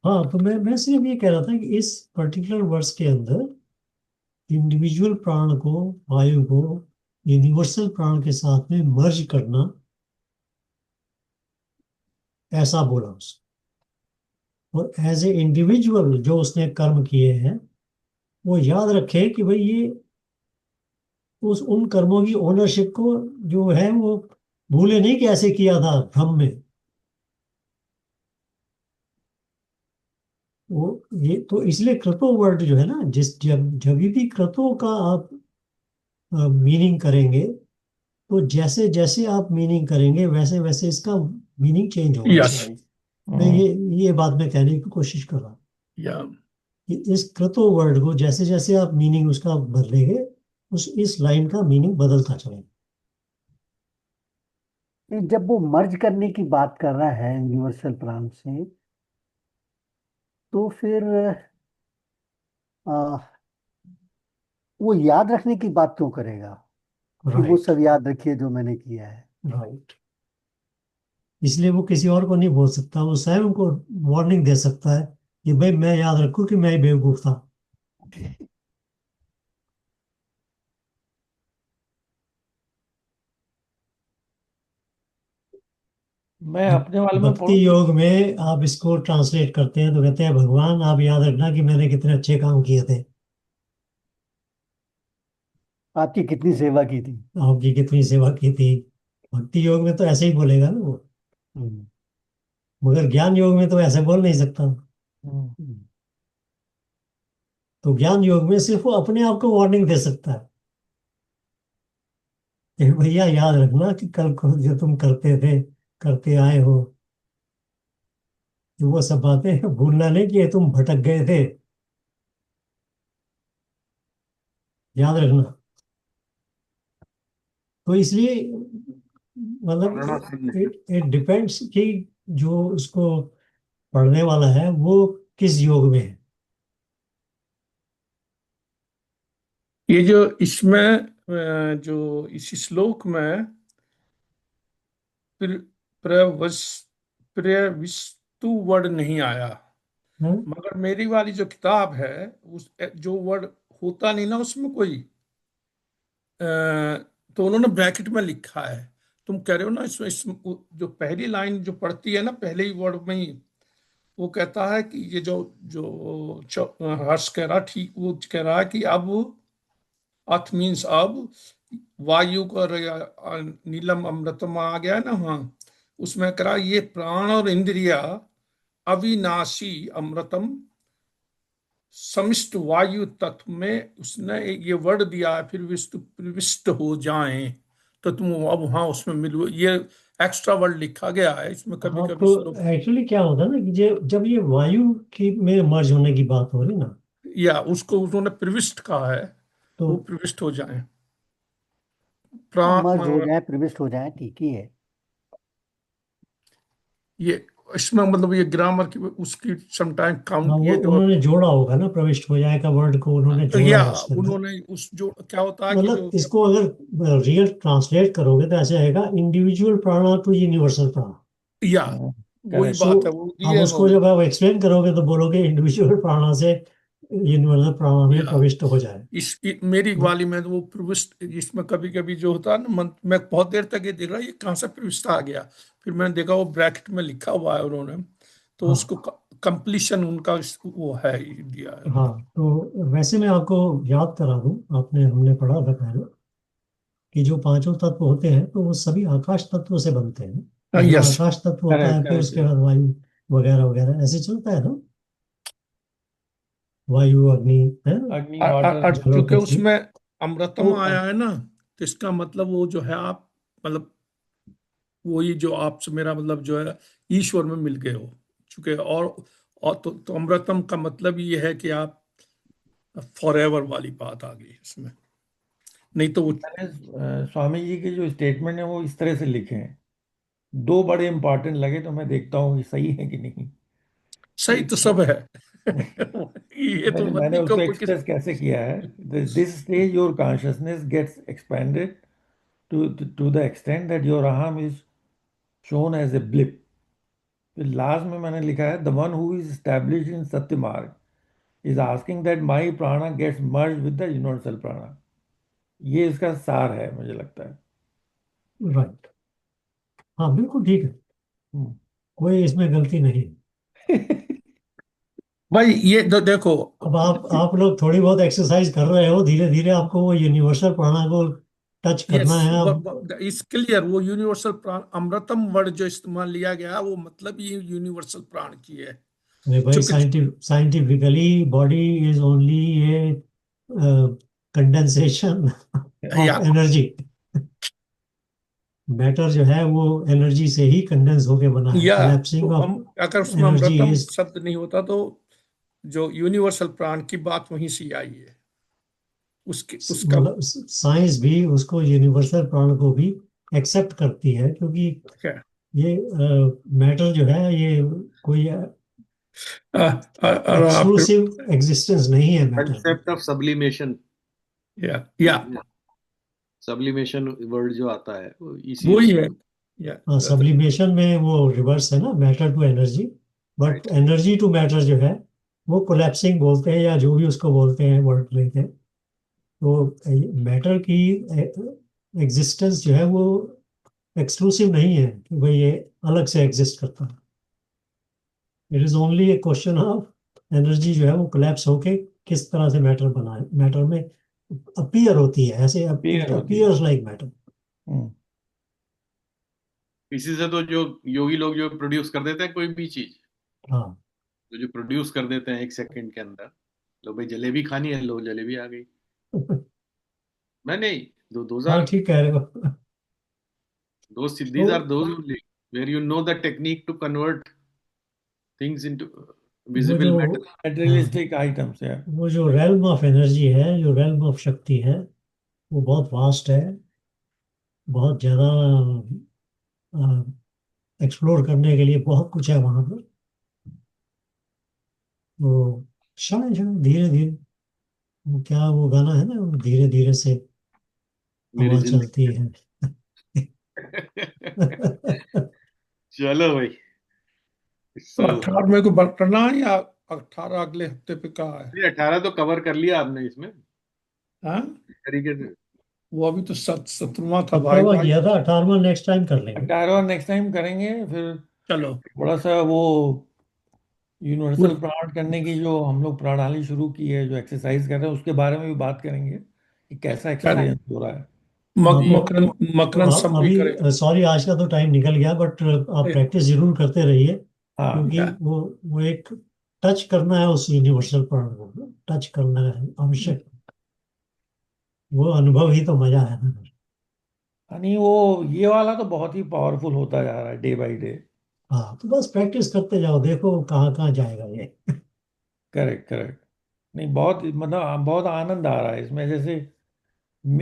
हाँ, तो मैं सिर्फ ये कह रहा था कि इस पर्टिकुलर वर्स के अंदर इंडिविजुअल प्राण को, वायु को यूनिवर्सल प्राण के साथ में मर्ज करना, ऐसा बोला उसने। और एज ए इंडिविजुअल जो उसने कर्म किए हैं, वो याद रखे कि भाई ये उस उन कर्मों की ओनरशिप को जो है वो भूले नहीं कि ऐसे किया था भ्रम में। वो ये तो इसलिए कृतो वर्ड जो है ना, जिस जब जब भी कृतो का आप मीनिंग करेंगे, तो जैसे जैसे आप मीनिंग करेंगे वैसे वैसे इसका मीनिंग चेंज होगा। यस। मैं ये बात मैं कहने की कोशिश कर रहा हूँ या कि इस कृतो वर्ड को जैसे जैसे आप मीनिंग उसका बदलेंगे, उस इस लाइन का मीनिंग बदलता चलेगा। जब वो मर्ज करने की बात कर रहा है यूनिवर्सल प्राण से, तो फिर आ, वो याद रखने की बात क्यों करेगा कि वो राइट। सब याद रखिए जो मैंने किया है। राइट। इसलिए वो किसी और को नहीं बोल सकता, वो स्वयं को वार्निंग दे सकता है कि भाई मैं याद रखूं कि मैं ही बेवकूफ था। मैं अपने वाले में भक्ति पढ़ूं कि योग में आप इसको ट्रांसलेट करते हैं तो कहते हैं भगवान आप याद रखना कि मैंने कितने अच्छे काम किए थे, आपकी कितनी सेवा की थी। आपकी कितनी सेवा की थी। भक्ति योग में तो ऐसे ही बोलेगा ना वो, हम्म। मगर ज्ञान योग में तो ऐसे बोल नहीं सकता। तो ज्ञान योग में सिर्फ वो अपने आप को वार्निंग दे सकता है कि भैया याद रखना कि कल को जो तुम करते थे, करते आए हो, कि वो सब बातें भूलना नहीं कि ये तुम भटक गए थे, याद रखना। तो इसलिए मतलब पढ़ना सीखना। इट डिपेंड्स कि जो उसको पढ़ने वाला है वो किस योग में है। ये जो इसमें जो इस श्लोक में प्र- प्रवस प्रविष्टु वर्ड नहीं आया, हाँ? मगर मेरी वाली जो किताब है उस जो वर्ड होता नहीं ना उसमें कोई, अ, तो उन्होंने ब्रैकेट में लिखा है। तुम कह रहे हो ना इसमें जो पहली लाइन जो पढ़ती है ना पहले ही वर्ड में ही, वो कहता है कि ये जो जो हर्ष कह रहा ठीक, वो कह रहा है कि अब अर्थ मीन्स अब वायु का नीलम अमृतम आ गया है ना, हाँ, उसमें कह रहा ये प्राण और इंद्रिया अविनाशी अमृतम समिष्ट वायु तत्व में उसने ये वर्ड दिया है, फिर विष्टु प्रविष्ट हो जाएं, तो तुम अब वहां उसमें मिलो, ये एक्स्ट्रा वर्ड लिखा गया है इसमें कभी हाँ, कभी तो श्लोक। एक्चुअली क्या होता है ना कि जब ये वायु की में मर्ज होने की बात हो रही ना, या उसको उन्होंने प्रविष्ट कहा है, तो वो प्रविष्ट हो जाएं मर्ज हो प्राण, जाए, प्रविष्ट हो जाए, ठीक ही है। ये इसमें मतलब ये ग्रामर की उसकी समटाइम हाँ, काउंट वो ये जो, उन्होंने जोड़ा होगा ना, प्रविष्ट हो जाए का वर्ड को उन्होंने जोड़ा या है उसके अंदर। उन्होंने उस जो क्या होता है कि मतलब जो इसको अगर रियल ट्रांसलेट करोगे तो ऐसे आएगा, इंडिविजुअल प्राणा टू यूनिवर्सल प्राणा। या वही करेक्ट। सो बात है वो अब दिए हैं उसको उन्होंने। जब आप एक्सप्लेन करोगे तो बोलोगे इंडिविजुअल प्राणा से यूनिवर्सल प्राणा में या प्रविष्ट हो जाए। मेरी तो वाली में तो वो प्रविष्ट, इसमें कभी कभी जो होता है ना मैं बहुत देर तक ये देख रहा ये कहाँ से प्रविष्ट आ गया, फिर मैंने देखा वो ब्रैकेट में लिखा हुआ है उन्होंने, तो हाँ, उसको कंप्लीशन उनका वो है ये दिया है हाँ, उन्होंने। तो वैसे मैं आपको याद करा दूं, आपने हमने पढ़ा था पहले कि जो पांचों तत्व होते हैं तो वो सभी आकाश तत्वों से बनते हैं। पहला यस, आकाश तत्व होता है, करेक्ट फिर करेक्ट। उसके बाद वायु वगैरह वगैरह ऐसे चलता है ना, वायु अग्नि है ना, अग्नि, वाटर। जल और चूंकि पृथ्वी। उसमें तो अमृतम आया है ना, तो इसका मतलब वो जो है आप मतलब वही जो आपसे मेरा मतलब जो है ईश्वर में मिल गए हो चूंकि, और तो अमृतम का मतलब ये है कि आप फॉर एवर वाली बात आ गई इसमें, नहीं तो वो मैंने स्वामी जी के जो स्टेटमेंट है वो इस तरह से लिखे हैं, दो बड़े इंपॉर्टेंट लगे, तो मैं देखता हूँ कि सही है कि नहीं। सही तो सब है। ये तो मैंने मत मैंने नहीं उसको कहो किस। एक्सप्रेस कैसे किया है, this stage your consciousness gets expanded to the extent that your अहम is shown as a blip. फिर लास्ट में मैंने लिखा है, the one who is established in सत्य मार्ग इज आस्किंग दैट माई प्राणा gets merge with the universal प्राणा। ये इसका सार है मुझे लगता है। राइट, हाँ बिल्कुल ठीक है, हम्म। कोई इसमें गलती नहीं। भाई ये देखो, अब आप लोग थोड़ी बहुत एक्सरसाइज कर रहे हो, धीरे धीरे आपको वो यूनिवर्सल प्राणा को टच यस, करना है अब। इस क्लियर वो यूनिवर्सल प्राण अमृतम वर्ड जो इस्तेमाल लिया गया वो मतलब ये यूनिवर्सल प्राण की है, अरे भाई, चूंकि scientifically body is only A condensation या ऑफ एनर्जी। मैटर जो है वो एनर्जी से ही कंडेंस होके बना है, या तो कोलैप्सिंग ऑफ अगर उसमें एनर्जी अमृतम इज। शब्द नहीं होता तो जो यूनिवर्सल प्राण की बात वहीं से आई है, उसके उसका मतलब साइंस भी उसको यूनिवर्सल प्राण को भी एक्सेप्ट करती है, क्योंकि है। ये मैटर जो है ये कोई और फिर एक्सक्लूसिव एग्जिस्टेंस नहीं है मैटर की। कंसेप्ट ऑफ सब्लिमेशन, या सब्लिमेशन वर्ड जो आता है वो इसी वो ही उसमें। है, या हाँ, सब्लिमेशन में वो रिवर्स है ना, matter to energy. But right. Energy to matter जो है वो कोलैप्सिंग बोलते हैं, या जो भी उसको बोलते हैं वर्ड लेके। तो मैटर की एग्जिस्टेंस जो है वो एक्सक्लूसिव नहीं है कि भाई ये अलग से एग्जिस्ट करता है। It is only A question of energy जो है वो कोलैप्स होके किस तरह से मैटर बना है, मैटर में अपीयर होती है, ऐसे पेयर इट होती है। Appears like matter. हम्म। इसी से तो जो योगी लोग जो प्रोड्यूस कर देते हैं कोई भी चीज, हाँ, तो जो प्रोड्यूस कर देते हैं 1 सेकंड के अंदर, लो भाई जलेबी खानी है, लो जलेबी आ गई। मैं नहीं, दोज हाँ आर ठीक कह रहे हो। these are तो those only where you know the technique to convert things into वो visible जो matter. मटेरियलिस्टिक आइटम्स है। वो जो रेल्म ऑफ एनर्जी है, जो रेल्म ऑफ शक्ति है, वो बहुत वास्ट है। बहुत ज़्यादा एक्सप्लोर करने के लिए बहुत कुछ है वहाँ पर। वो क्षण क्षण धीरे धीरे, वो क्या वो गाना है ना, धीरे धीरे से मेरी हवा चलती जिंदगी। है। चलो भाई, तो so 18वें को बंद करना है या 18 अगले हफ्ते पे कहा है? ये 18 तो कवर कर लिया आपने इसमें हाँ, तरीके से। वो अभी तो 17वां था भाई 17वां भाई। किया था, 18वां नेक्स्ट टाइम कर लेंगे। 18वां नेक्स्ट टाइम करेंगे। फिर चलो, थोड़ा सा वो यूनिवर्सल उस प्राण करने की जो हम लोग प्रणाली शुरू की है, जो एक्सरसाइज कर रहे हैं, उसके बारे में भी बात करेंगे कि कैसा चलो, एक्सपीरियंस हो रहा है। हाँ मकरन तो मकरन सम भी करेंगे। अभी सॉरी आज का तो टाइम निकल गया, बट आप प्रैक्टिस जरूर करते रहिए, हाँ, क्योंकि वो एक टच करना है उस यूनिवर्सल प्राण को, टच करना है आवश्यक। वो अनुभव ही तो मजा है ना। यानी वो ये वाला तो बहुत ही पावरफुल होता जा रहा है डे बाय डे। हाँ तो बस प्रैक्टिस करते जाओ, देखो कहाँ कहाँ जाएगा ये। Correct, correct. नहीं, बहुत मतलब बहुत आनंद आ रहा है इसमें। जैसे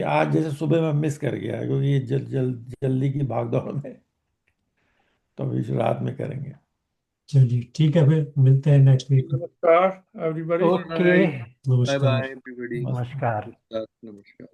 आज जैसे सुबह में मिस कर गया क्योंकि ये जल्दी की भागदौड़ में, तो अभी रात में करेंगे। चलिए ठीक है, फिर मिलते हैं नेक्स्ट वीक में। नमस्कार एवरीबॉडी। ओके, बाय नमस्कार। Bye everybody. नमस्कार। नमस्कार नमस्कार।